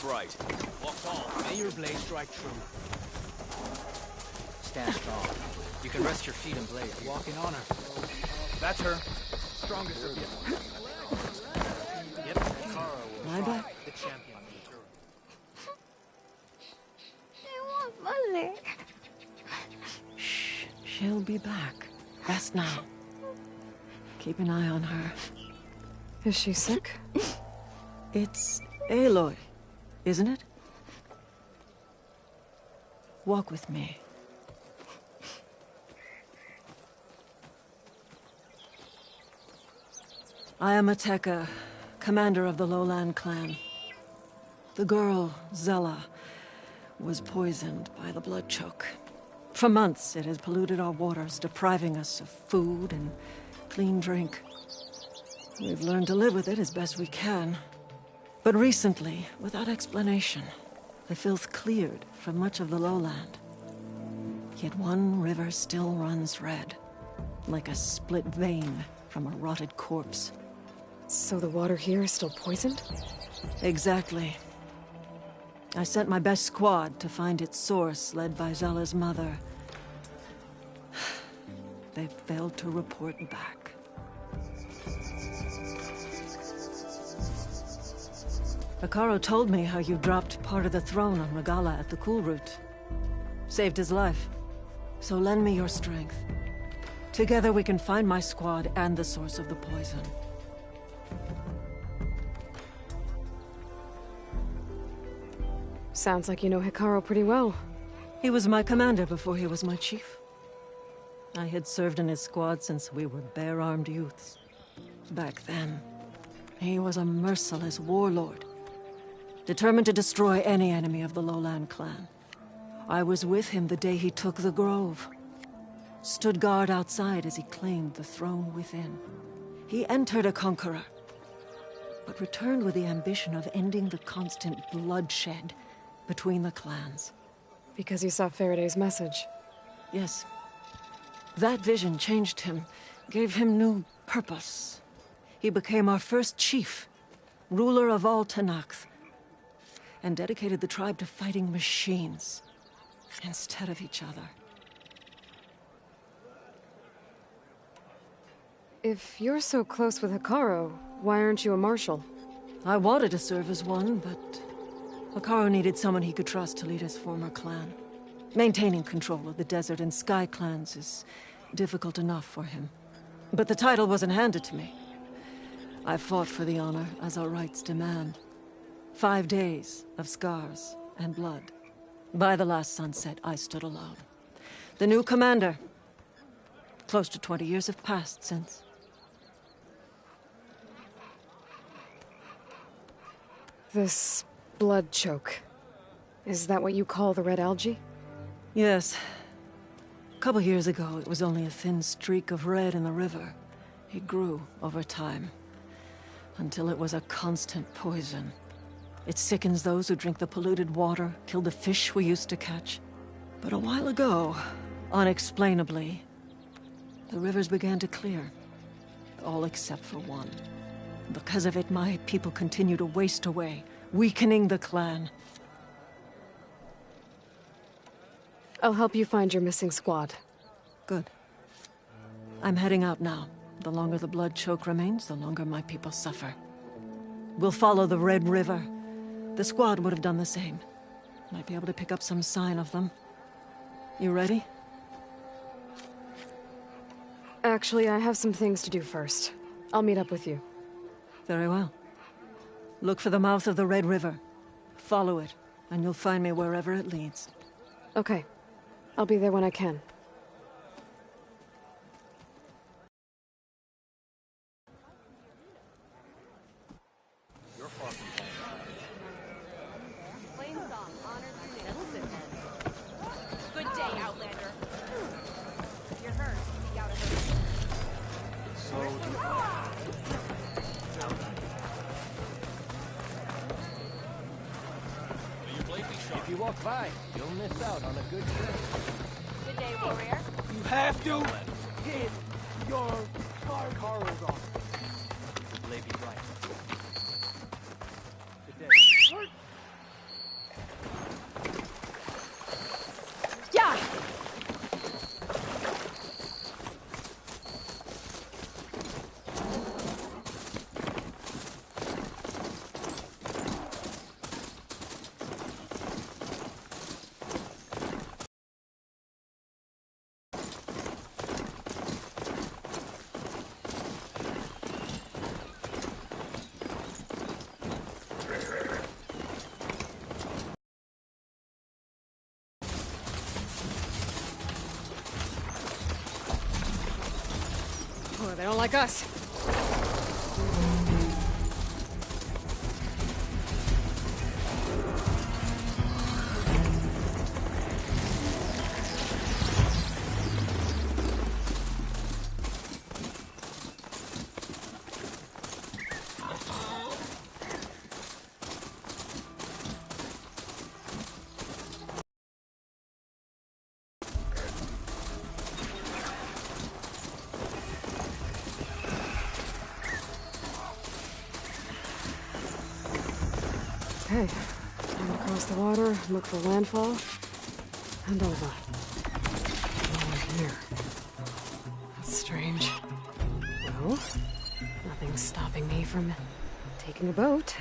Bright. Walk tall. May your blade strike true. Stand strong. You can rest your feet and blade. Walk in honor. That's her. Strongest of you. Yep. Kara will My try back. the champion. I want Mother. Shh. She'll be back. Rest now. Keep an eye on her. Is she sick? It's Aloy, isn't it? Walk with me. I am Ateka, commander of the Lowland clan. The girl, Zella, was poisoned by the blood choke. For months, it has polluted our waters, depriving us of food and clean drink. We've learned to live with it as best we can. But recently, without explanation, the filth cleared from much of the lowland. Yet one river still runs red, like a split vein from a rotted corpse. So the water here is still poisoned? Exactly. I sent my best squad to find its source, led by Zella's mother. They failed to report back. Akaro told me how you dropped part of the throne on Regala at the Cool Route. Saved his life. So lend me your strength. Together we can find my squad and the source of the poison. Sounds like you know Hikaru pretty well. He was my commander before he was my chief. I had served in his squad since we were bare-armed youths. Back then, he was a merciless warlord, determined to destroy any enemy of the Lowland clan. I was with him the day he took the grove. Stood guard outside as he claimed the throne within. He entered a conqueror, but returned with the ambition of ending the constant bloodshed between the clans. Because he saw Faraday's message? Yes. That vision changed him, gave him new purpose. He became our first chief, ruler of all Tenakth, and dedicated the tribe to fighting machines instead of each other. If you're so close with Hikaru, why aren't you a marshal? I wanted to serve as one, but Hikaru needed someone he could trust to lead his former clan. Maintaining control of the desert and sky clans is difficult enough for him. But the title wasn't handed to me. I fought for the honor, as our rights demand. 5 days of scars and blood. By the last sunset, I stood alone. The new commander. Close to 20 years have passed since. This blood choke. Is that what you call the red algae? Yes. A couple years ago, it was only a thin streak of red in the river. It grew over time, until it was a constant poison. It sickens those who drink the polluted water, killed the fish we used to catch. But a while ago, unexplainably, the rivers began to clear. All except for one. Because of it, my people continue to waste away, weakening the clan. I'll help you find your missing squad. Good. I'm heading out now. The longer the blood choke remains, the longer my people suffer. We'll follow the Red River. The squad would have done the same. Might be able to pick up some sign of them. You ready? Actually, I have some things to do first. I'll meet up with you. Very well. Look for the mouth of the Red River. Follow it, and you'll find me wherever it leads. Okay. I'll be there when I can. You're far from home. Good day, Outlander. If you're hurt, speak out of her. So If you walk by, you'll miss out on a good trip. Good day, warrior. You have to hit your car. Carl's on. Lady right. Good day. Yeah! Oh, they don't like us. Okay, time to cross the water, look for landfall, and over. No one here. That's strange. Well, nothing's stopping me from taking a boat.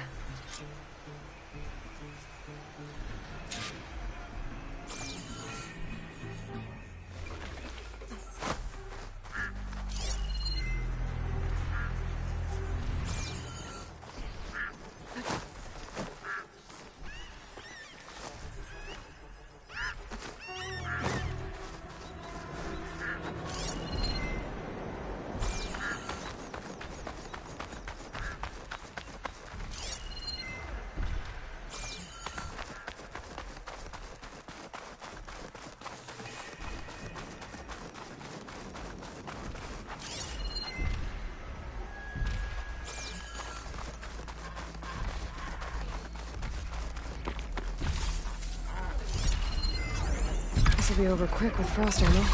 This will be over quick with frost ammo.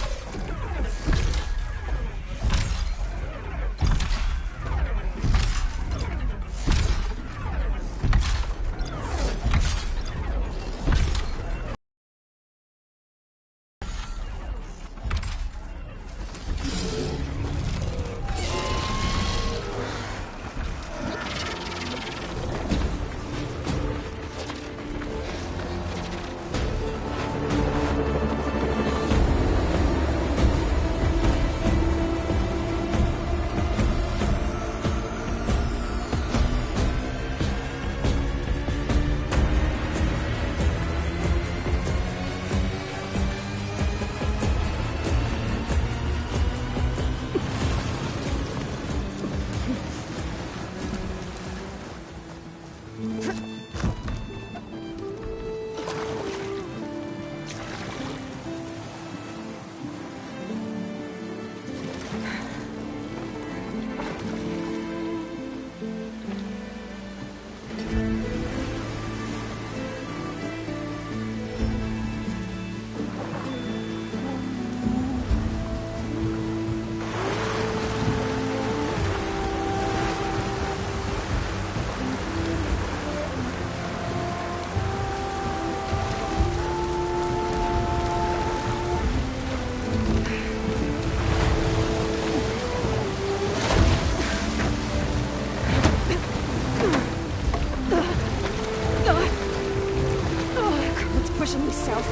Pushing me south.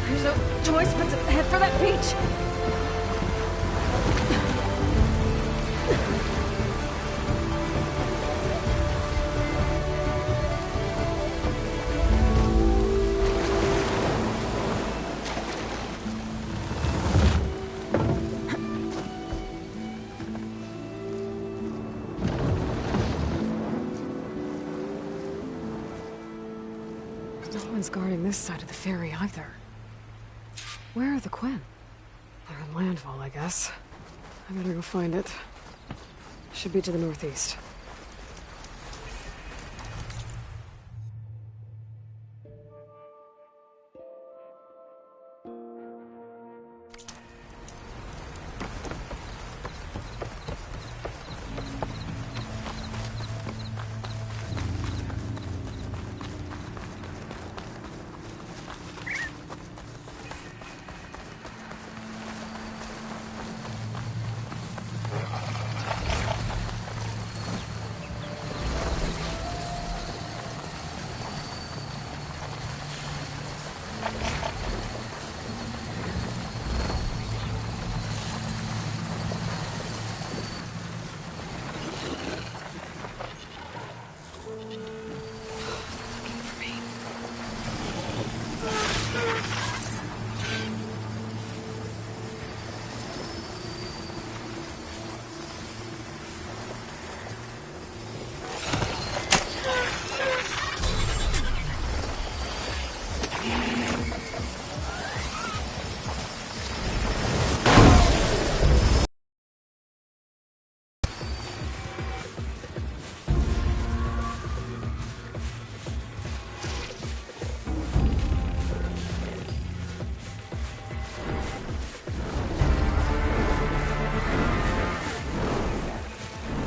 There's no choice but to head for that beach. one's guarding this side of the ferry either. Where are the Quinn? They're in landfall, I guess. I better go find it. Should be to the northeast.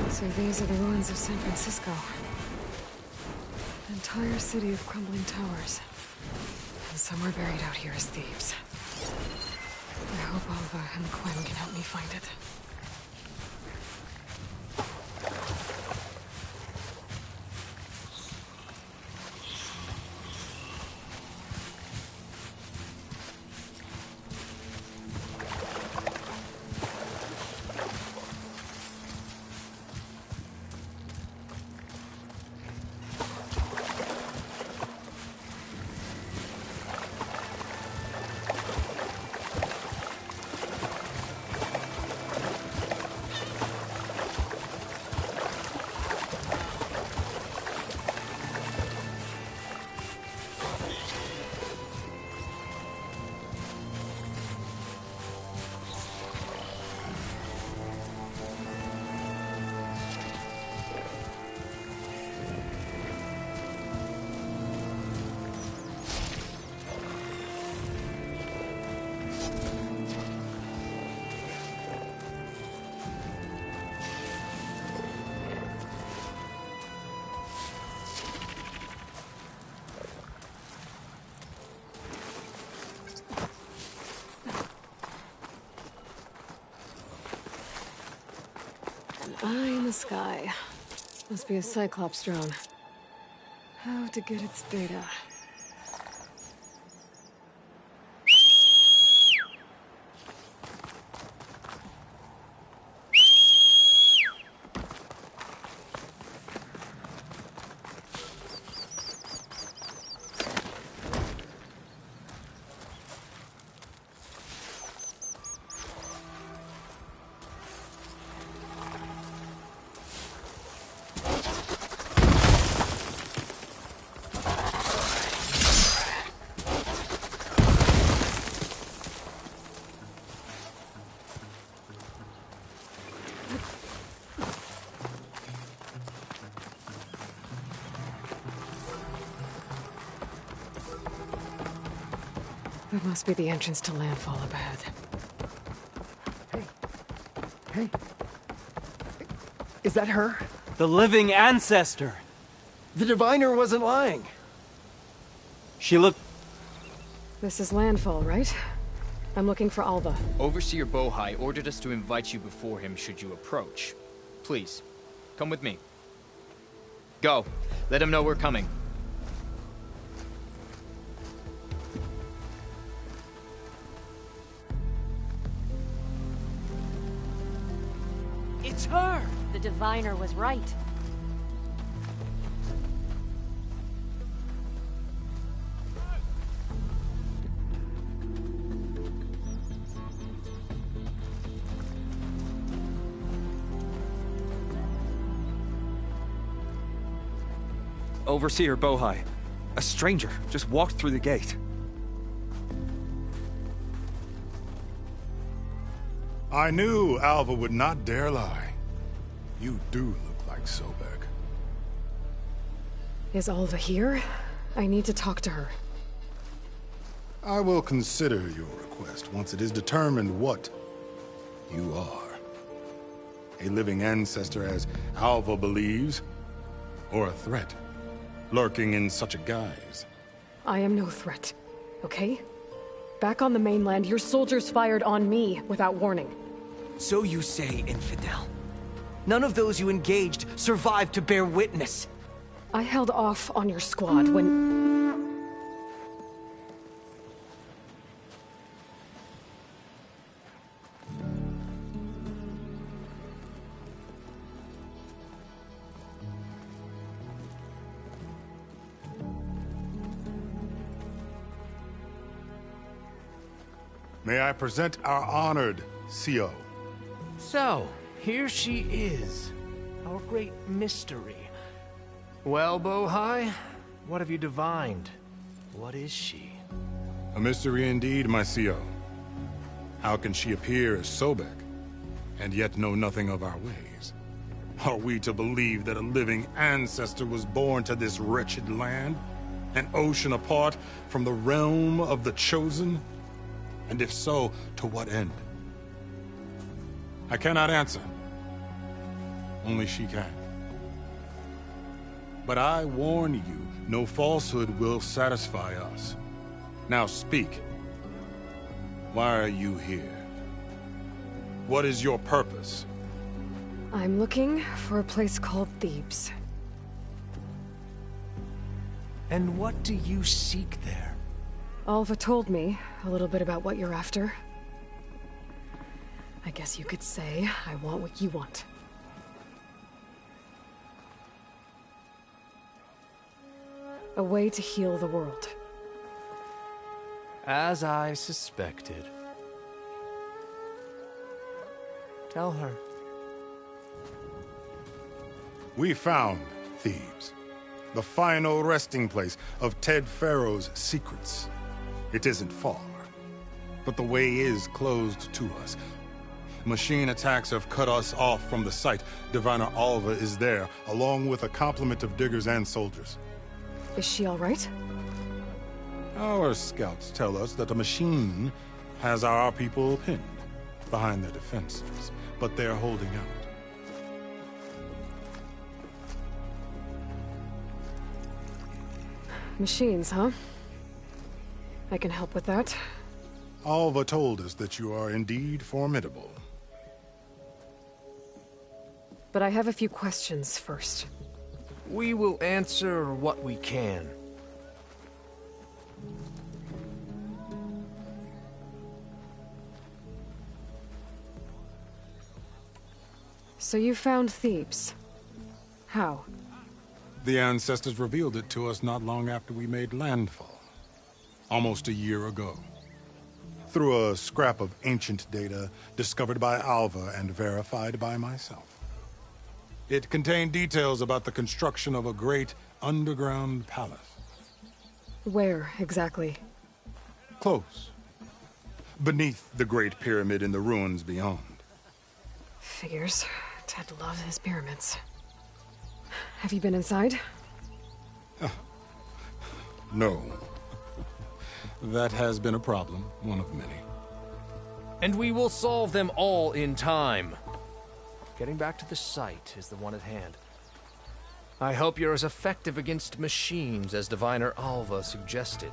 So these are the ruins of San Francisco. An entire city of crumbling towers. And somewhere buried out here is Thebes. I hope Alva and Quinn can help me find it. Eye in the sky. Must be a Cyclops drone. How to get its data. That must be the entrance to landfall up ahead. Hey. Is that her? The living ancestor. The diviner wasn't lying. She looked... This is landfall, right? I'm looking for Alva. Overseer Bohai ordered us to invite you before him should you approach. Please, come with me. Go. Let him know we're coming. It's her! The diviner was right. Overseer Bohai, A stranger just walked through the gate. I knew Alva would not dare lie. You do look like Sobek. Is Alva here? I need to talk to her. I will consider your request once it is determined what you are. A living ancestor, as Alva believes, or a threat, lurking in such a guise. I am no threat, okay? Back on the mainland, your soldiers fired on me without warning. So you say, infidel. None of those you engaged survived to bear witness. I held off on your squad when... May I present our honored CO. So, here she is. Our great mystery. Well, Bohai, what have you divined? What is she? A mystery indeed, my CO. How can she appear as Sobek, and yet know nothing of our ways? Are we to believe that a living ancestor was born to this wretched land? An ocean apart from the realm of the Chosen? And if so, to what end? I cannot answer. Only she can. But I warn you, no falsehood will satisfy us. Now speak. Why are you here? What is your purpose? I'm looking for a place called Thebes. And what do you seek there? Alva told me a little bit about what you're after. I guess you could say I want what you want. A way to heal the world. As I suspected. Tell her. We found Thebes, the final resting place of Ted Pharaoh's secrets. It isn't far, but the way is closed to us. Machine attacks have cut us off from the site. Diviner Alva is there, along with a complement of diggers and soldiers. Is she all right? Our scouts tell us that a machine has our people pinned behind their defenses, but they're holding out. Machines, huh? I can help with that. Alva told us that you are indeed formidable. But I have a few questions first. We will answer what we can. So you found Thebes. How? The ancestors revealed it to us not long after we made landfall. Almost a year ago. Through a scrap of ancient data discovered by Alva and verified by myself. It contained details about the construction of a great underground palace. Where, exactly? Close. Beneath the Great Pyramid in the ruins beyond. Figures. Ted loves his pyramids. Have you been inside? No. That has been a problem, one of many. And we will solve them all in time. Getting back to the site is the one at hand. I hope you're as effective against machines as Diviner Alva suggested.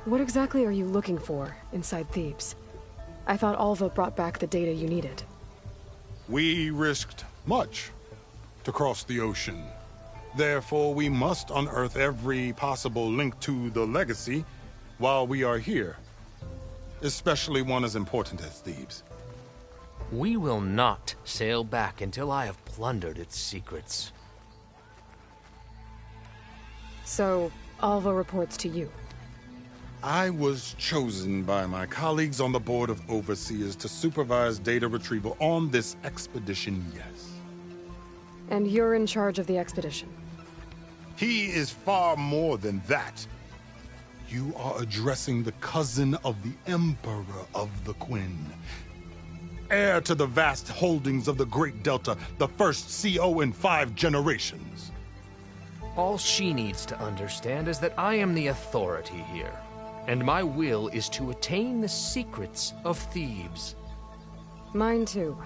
What exactly are you looking for inside Thebes? I thought Alva brought back the data you needed. We risked much to cross the ocean. Therefore, we must unearth every possible link to the legacy while we are here. Especially one as important as Thebes. We will not sail back until I have plundered its secrets. So, Alva reports to you. I was chosen by my colleagues on the Board of Overseers to supervise data retrieval on this expedition, yes. And you're in charge of the expedition? He is far more than that. You are addressing the cousin of the Emperor of the Quinn. Heir to the vast holdings of the Great Delta, the first CO in 5 generations. All she needs to understand is that I am the authority here, and my will is to attain the secrets of Thebes. Mine too.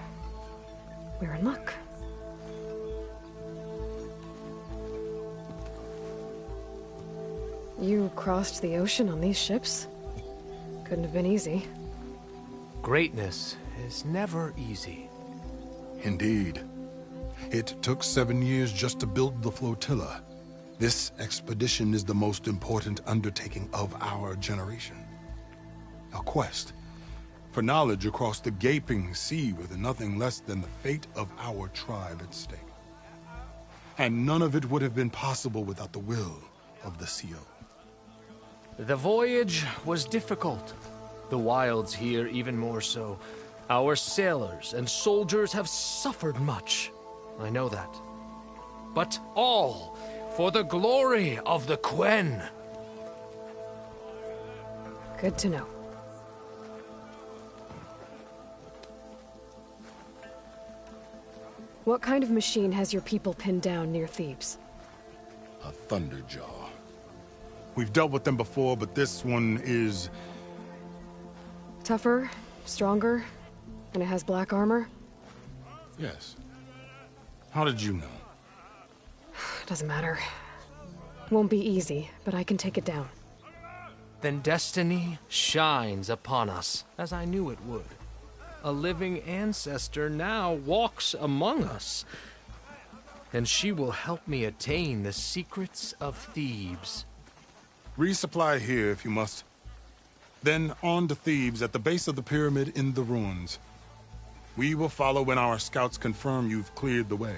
We're in luck. You crossed the ocean on these ships? Couldn't have been easy. Greatness is never easy. Indeed. It took 7 years just to build the flotilla. This expedition is the most important undertaking of our generation. A quest for knowledge across the gaping sea with nothing less than the fate of our tribe at stake. And none of it would have been possible without the will of the CO. The voyage was difficult. The wilds here even more so. Our sailors and soldiers have suffered much. I know that. But all for the glory of the Quen. Good to know. What kind of machine has your people pinned down near Thebes? A Thunderjaw. We've dealt with them before, but this one is... Tougher, stronger, and it has black armor? Yes. How did you know? Doesn't matter. Won't be easy, but I can take it down. Then destiny shines upon us, as I knew it would. A living ancestor now walks among us, and she will help me attain the secrets of Thebes. Resupply here if you must. Then on to Thebes at the base of the pyramid in the ruins. We will follow when our scouts confirm you've cleared the way.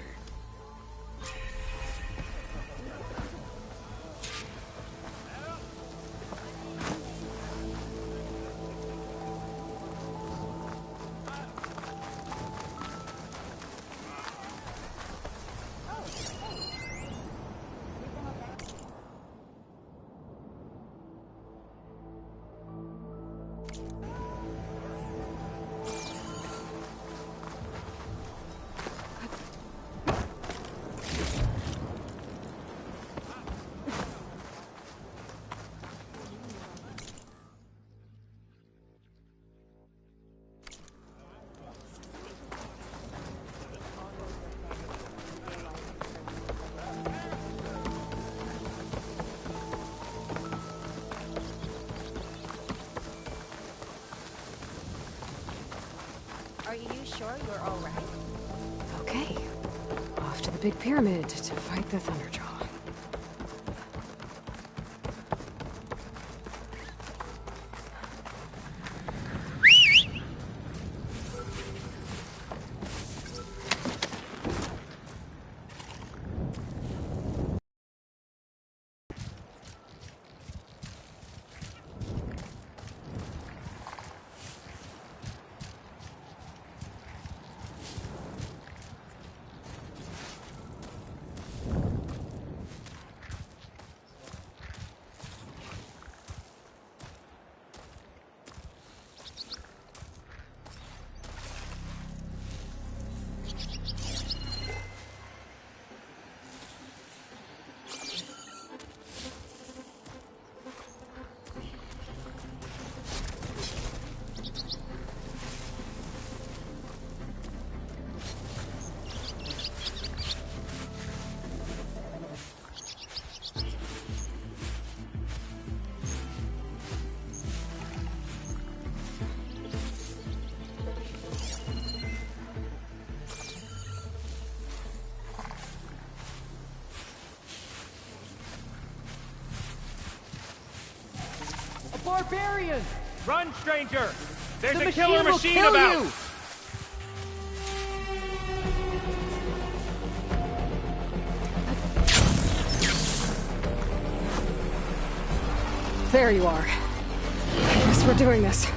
Are you sure you're all right? Okay. Off to the big pyramid to fight the Thunderjaw. Barbarian! Run, stranger! There's The a killer machine will machine kill about! you! There you are. I guess we're doing this.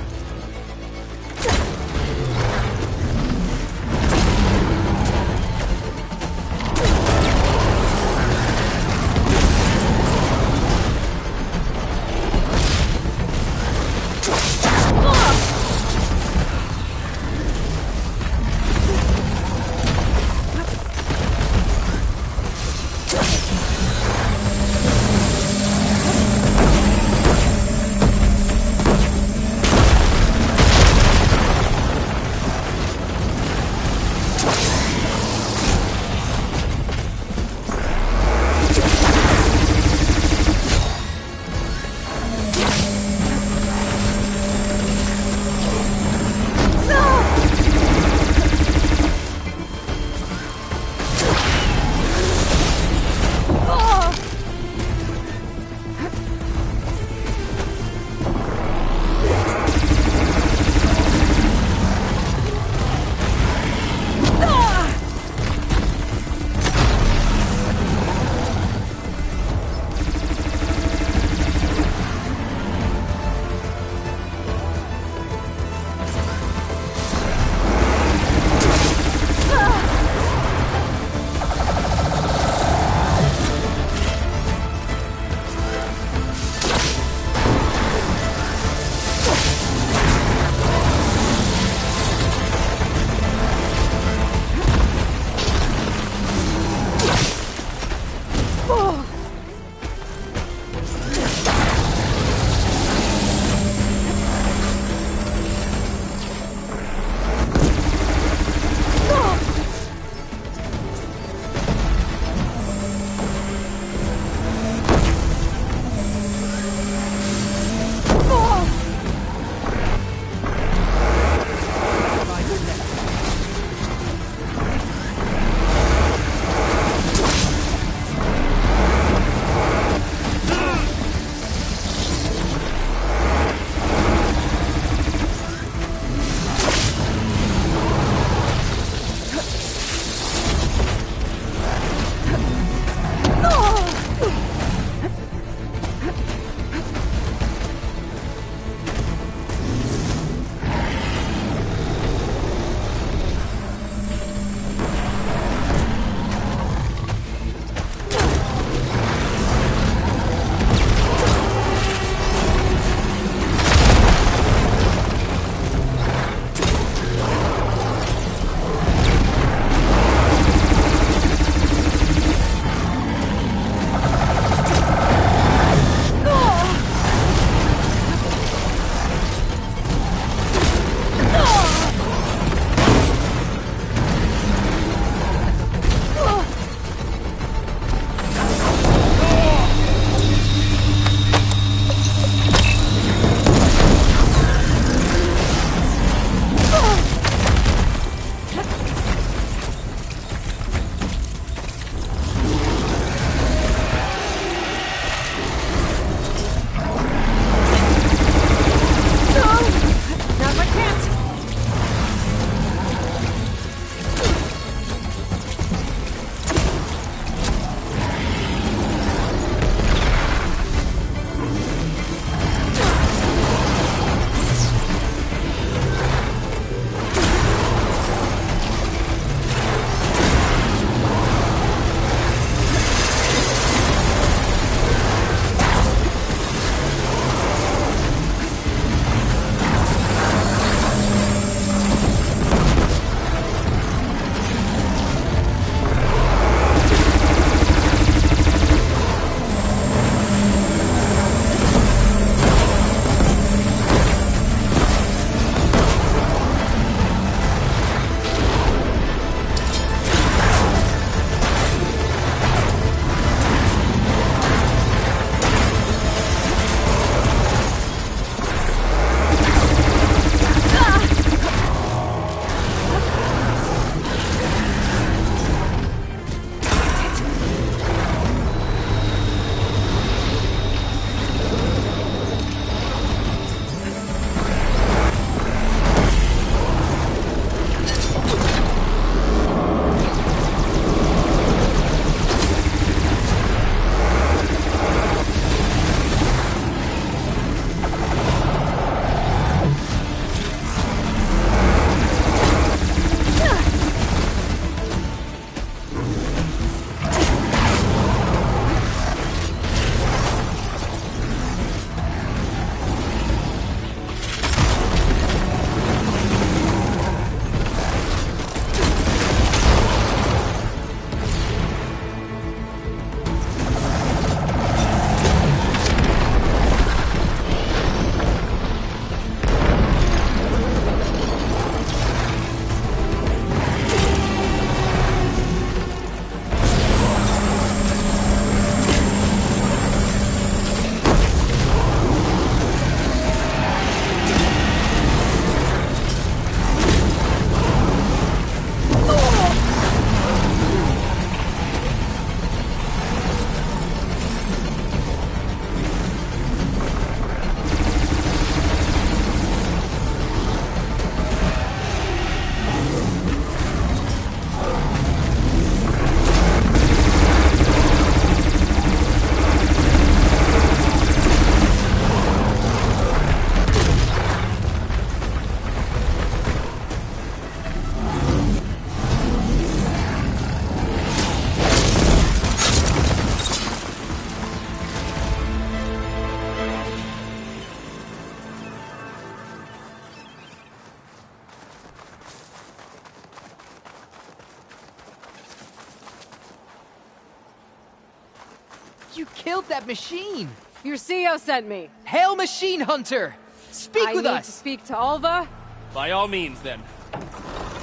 You killed that machine! Your CEO sent me. Hail, Machine Hunter! Speak with I need us! to speak to Alva. By all means, then.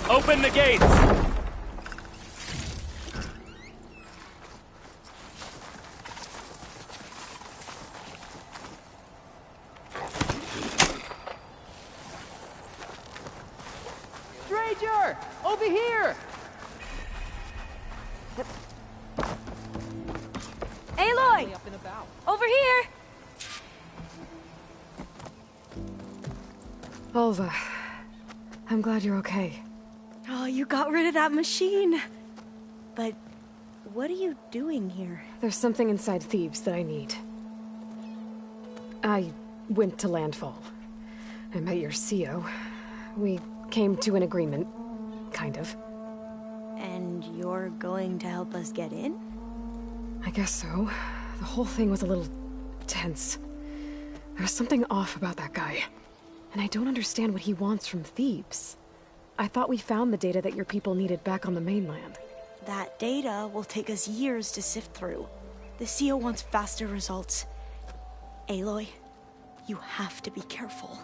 Open the gates! Stranger! Over here! Aloy! Up and about. Over here! Alva, I'm glad you're okay. Oh, you got rid of that machine. But what are you doing here? There's something inside Thebes that I need. I went to Landfall. I met your CEO. We came to an agreement, kind of. And you're going to help us get in? I guess so. The whole thing was a little tense. There's something off about that guy. And I don't understand what he wants from Thebes. I thought we found the data that your people needed back on the mainland. That data will take us years to sift through. The CEO wants faster results. Aloy, you have to be careful.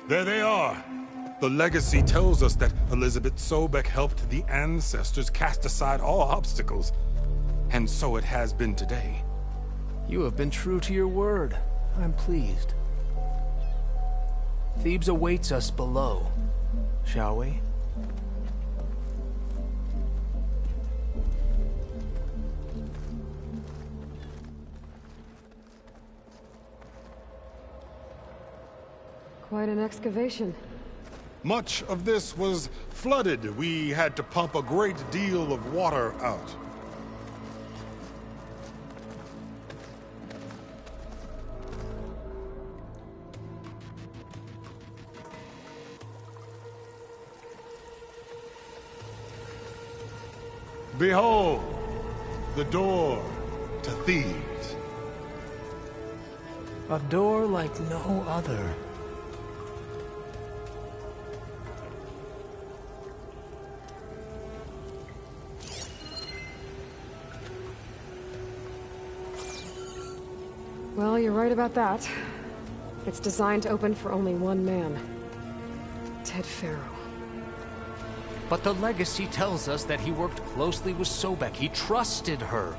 There they are! The legacy tells us that Elizabeth Sobek helped the ancestors cast aside all obstacles. And so it has been today. You have been true to your word. I'm pleased. Thebes awaits us below, shall we? Quite an excavation. Much of this was flooded. We had to pump a great deal of water out. Behold, the door to Thebes. A door like no other. Well, you're right about that. It's designed to open for only one man. Ted Faro. But the legacy tells us that he worked closely with Sobek. He trusted her.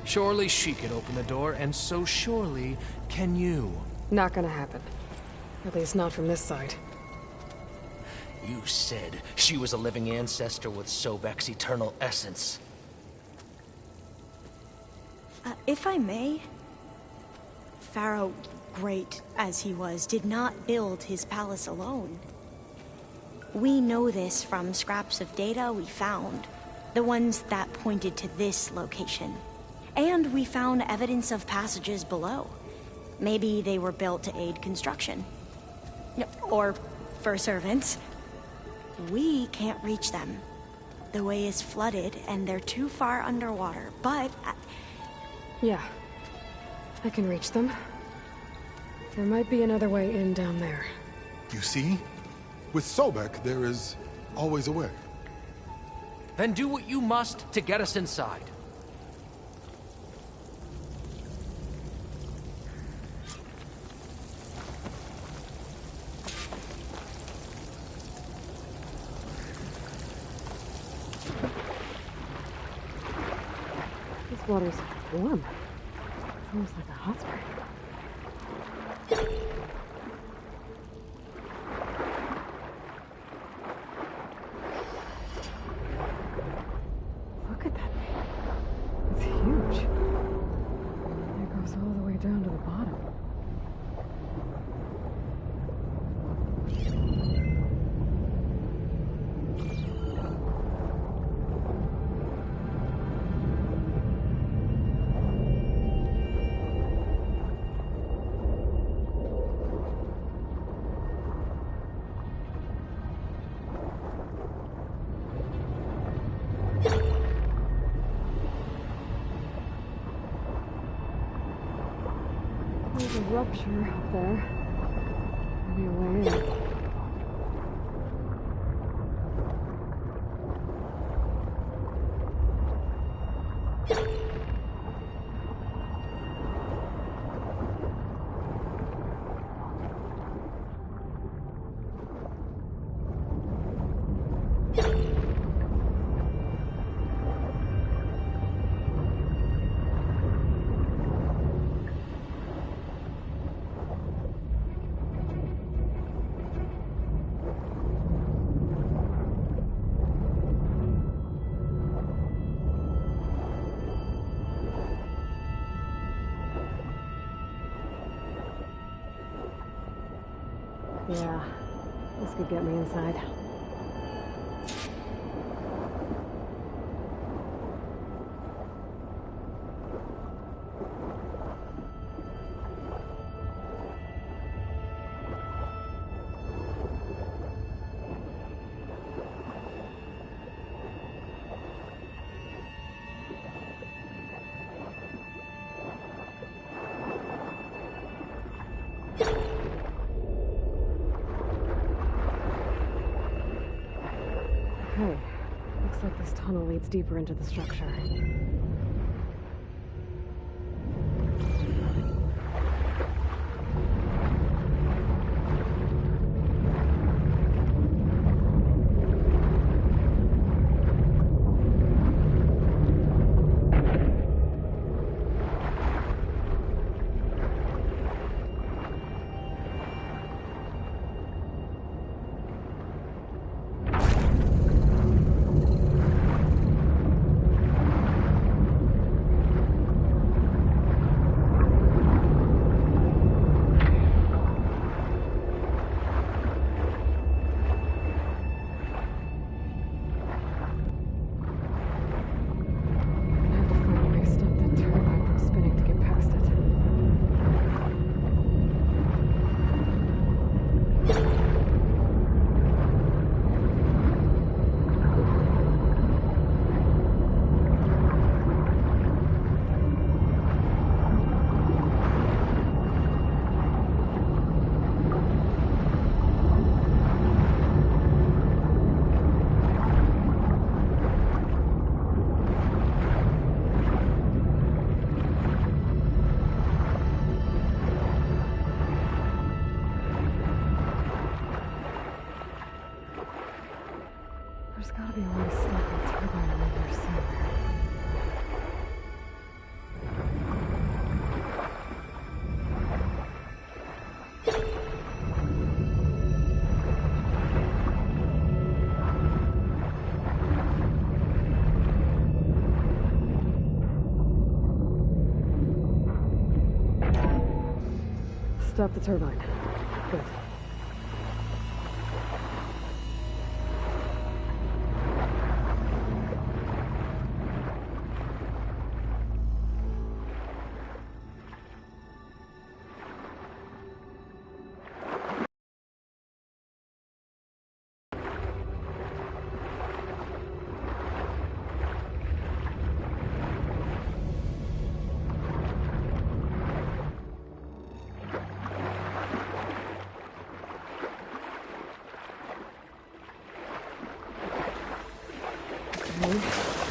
Surely she could open the door, and so surely can you. Not gonna happen. At least not from this side. You said she was a living ancestor with Sobek's eternal essence. If I may, Pharaoh, great as he was, did not build his palace alone. We know this from scraps of data we found, the ones that pointed to this location. And we found evidence of passages below. Maybe they were built to aid construction. Or for servants. We can't reach them. The way is flooded and they're too far underwater, but... Yeah. I can reach them. There might be another way in down there. You see? With Sobek, there is always a way. Then do what you must to get us inside. This water's warm. It's almost like a hot spring. Look at that thing. It's huge. It goes all the way down to the bottom. There's a rupture up there. Maybe a way in. Yeah, this could get me inside. Okay, looks like this tunnel leads deeper into the structure. There's gotta be a way to stop that turbine around here somewhere. Stop the turbine. Good.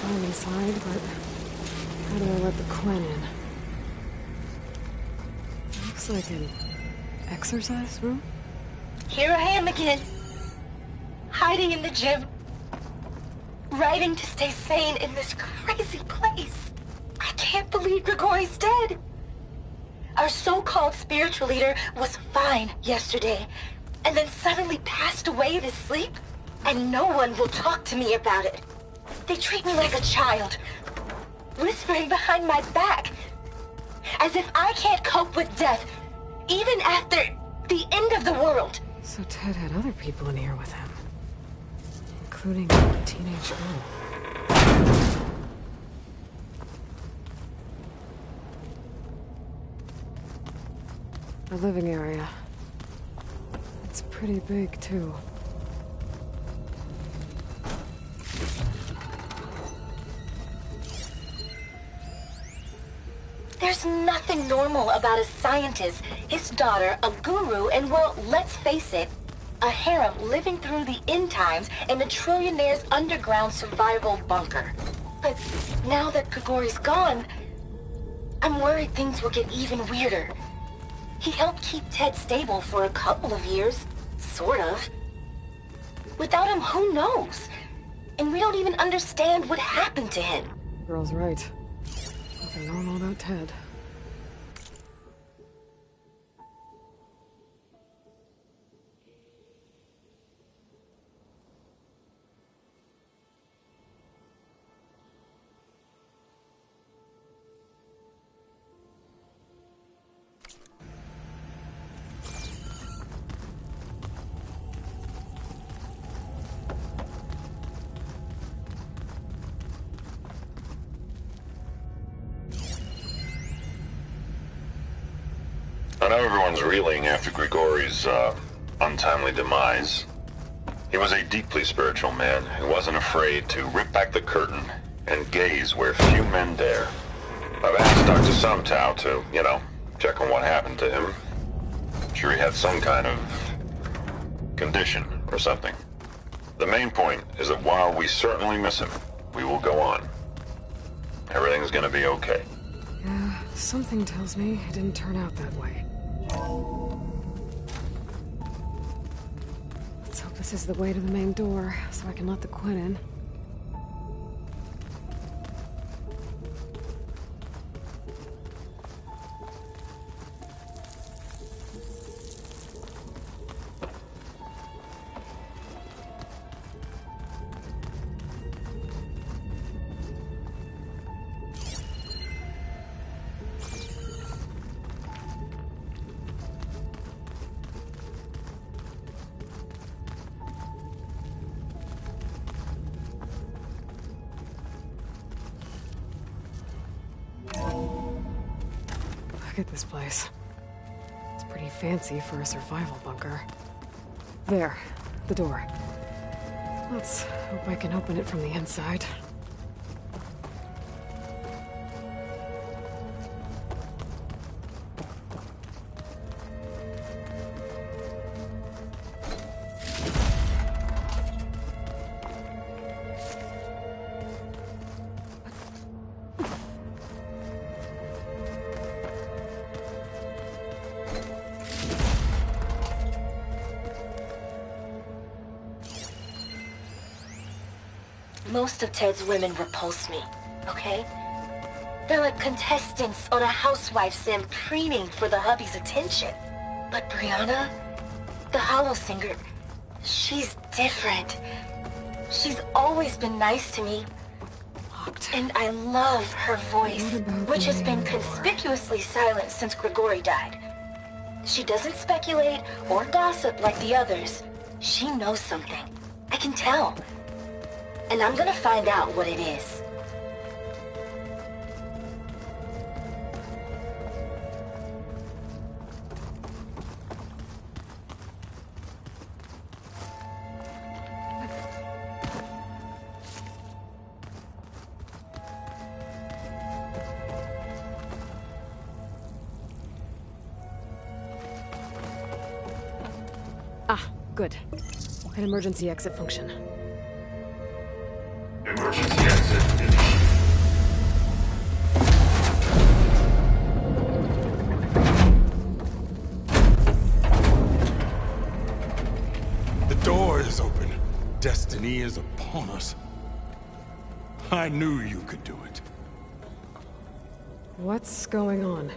I'm inside, but how do I let the Quen in? Looks like an exercise room? Here I am again. Hiding in the gym. Writing to stay sane in this crazy place. I can't believe Grigori's dead. Our so-called spiritual leader was fine yesterday, and then suddenly passed away in his sleep, and no one will talk to me about it. They treat me like a child, whispering behind my back, as if I can't cope with death, even after the end of the world. So Ted had other people in here with him, including a teenage girl. The living area. It's pretty big, too. There's nothing normal about a scientist, his daughter, a guru, and well, let's face it, a harem living through the end times in a trillionaire's underground survival bunker. But now that Grigori's gone, I'm worried things will get even weirder. He helped keep Ted stable for a couple of years, sort of. Without him, who knows? And we don't even understand what happened to him. Girl's right. Nothing normal about Ted. I know everyone's reeling after Grigori's, untimely demise. He was a deeply spiritual man who wasn't afraid to rip back the curtain and gaze where few men dare. I've asked Dr. Sumtow to, check on what happened to him. I'm sure he had some kind of condition or something. The main point is that while we certainly miss him, we will go on. Everything's gonna be okay. Yeah, something tells me it didn't turn out that way. Let's hope this is the way to the main door, so I can let the Quinn in. Look at this place. It's pretty fancy for a survival bunker. There, the door. Let's hope I can open it from the inside. Most of Ted's women repulse me, okay? They're like contestants on a housewife sim preening for the hubby's attention. But Brianna, the Hollow Singer, she's different. She's always been nice to me. And I love her voice, which has been conspicuously silent since Grigori died. She doesn't speculate or gossip like the others. She knows something. I can tell. And I'm gonna find out what it is. Ah, good. An emergency exit function. Emergency exit initiated. The door is open. Destiny is upon us. I knew you could do it. What's going on?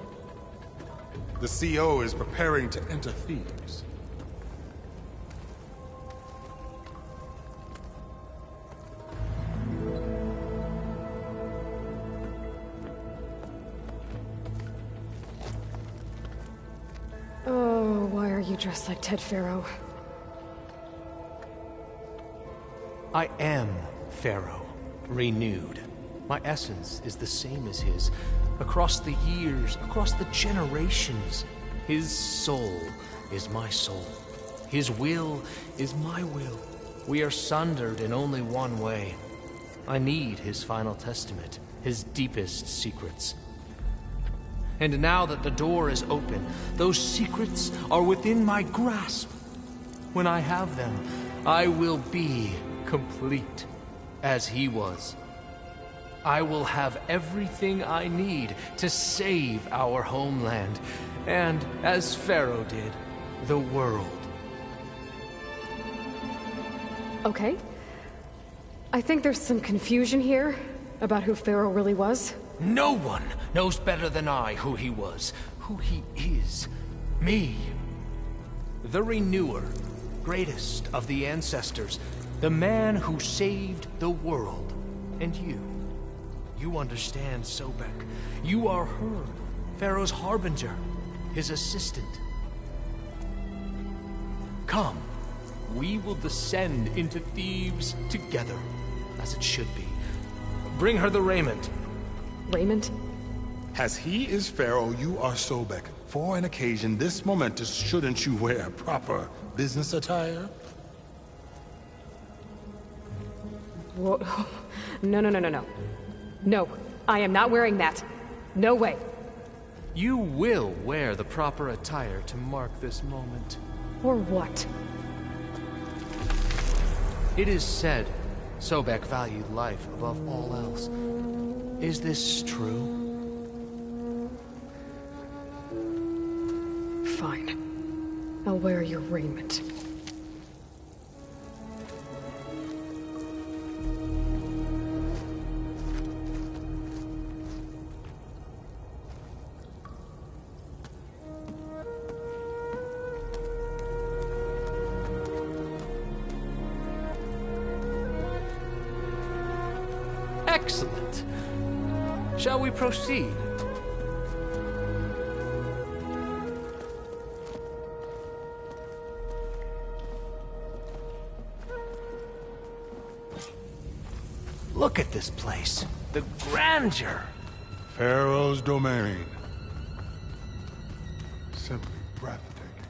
The CO is preparing to enter Thebes. Oh, why are you dressed like Ted Pharaoh? I am Pharaoh, renewed. My essence is the same as his. Across the years, across the generations, his soul is my soul. His will is my will. We are sundered in only one way. I need his final testament, his deepest secrets. And now that the door is open, those secrets are within my grasp. When I have them, I will be complete, as he was. I will have everything I need to save our homeland, and, as Pharaoh did, the world. Okay. I think there's some confusion here about who Pharaoh really was. No one knows better than I who he was, who he is. Me. The Renewer, greatest of the ancestors, the man who saved the world. And you. You understand, Sobek. You are her, Pharaoh's harbinger, his assistant. Come, we will descend into Thebes together, as it should be. Bring her the raiment. Raiment? As he is Pharaoh, you are Sobek, for an occasion this momentous, shouldn't you wear proper business attire? Whoa. No, no, no, no, no. No, I am not wearing that. No way. You will wear the proper attire to mark this moment. Or what? It is said Sobek valued life above all else. Is this true? Fine. I'll wear your raiment. Excellent. Shall we proceed? Look at this place. The grandeur. Pharaoh's domain. Simply breathtaking.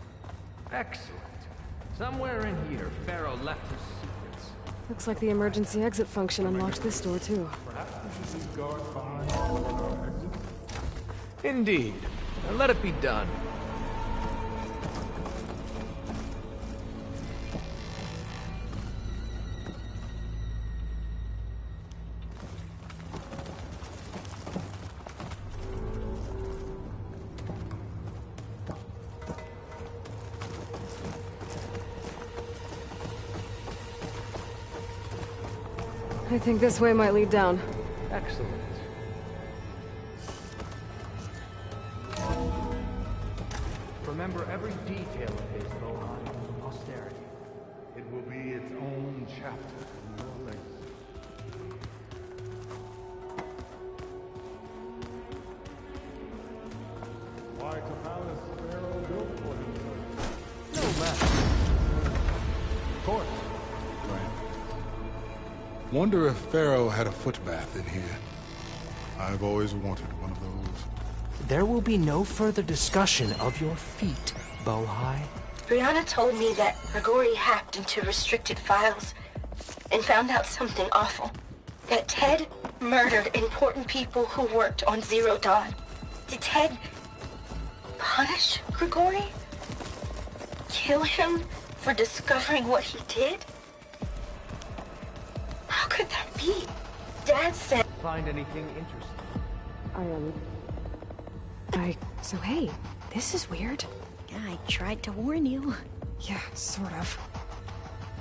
Excellent. Somewhere in here, Pharaoh left his secrets. Looks like the emergency exit function unlocked this door, too. Indeed. Now let it be done. I think this way might lead down. Excellent. Remember every detail of his Bohan for posterity. It will be its own chapter in your legacy. Like a palace Pharaoh built for himself. No matter. Of course. Right. Wonder if Pharaoh had a foot bath in here. I've always wanted one of those. There will be no further discussion of your feet, Bohai. Brianna told me that Grigori hacked into restricted files and found out something awful. That Ted murdered important people who worked on Zero Dawn. Did Ted punish Grigori? Kill him for discovering what he did? How could that be? Dad said... Find anything interesting? So hey, this is weird. Yeah, I tried to warn you. Yeah, sort of.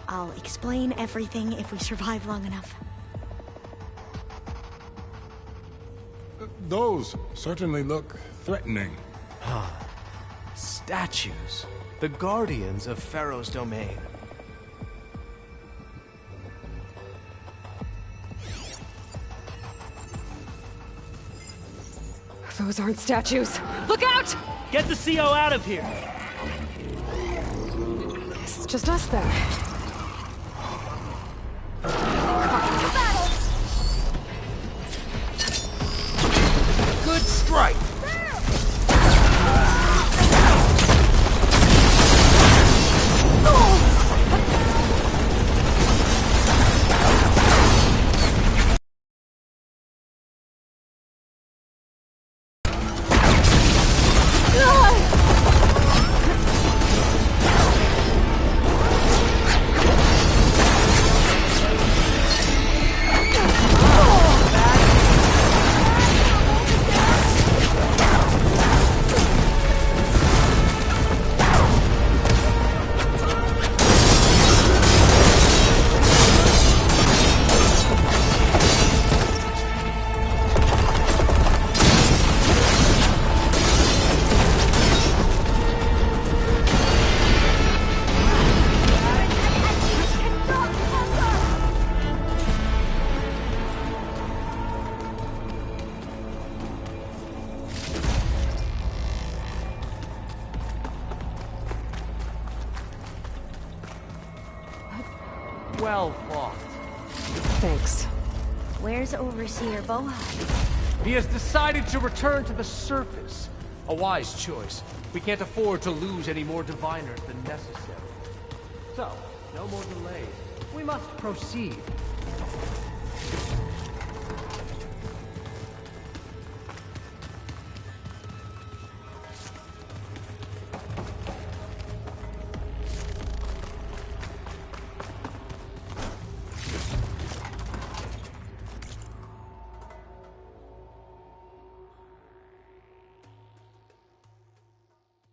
I'll explain everything if we survive long enough. Those certainly look threatening. Statues. The guardians of Pharaoh's domain. Those aren't statues. Look out! Get the CO out of here! Guess it's just us then. Good strike! Well fought. Thanks. Where's Overseer Bohai? He has decided to return to the surface. A wise choice. We can't afford to lose any more diviners than necessary. So, no more delays. We must proceed.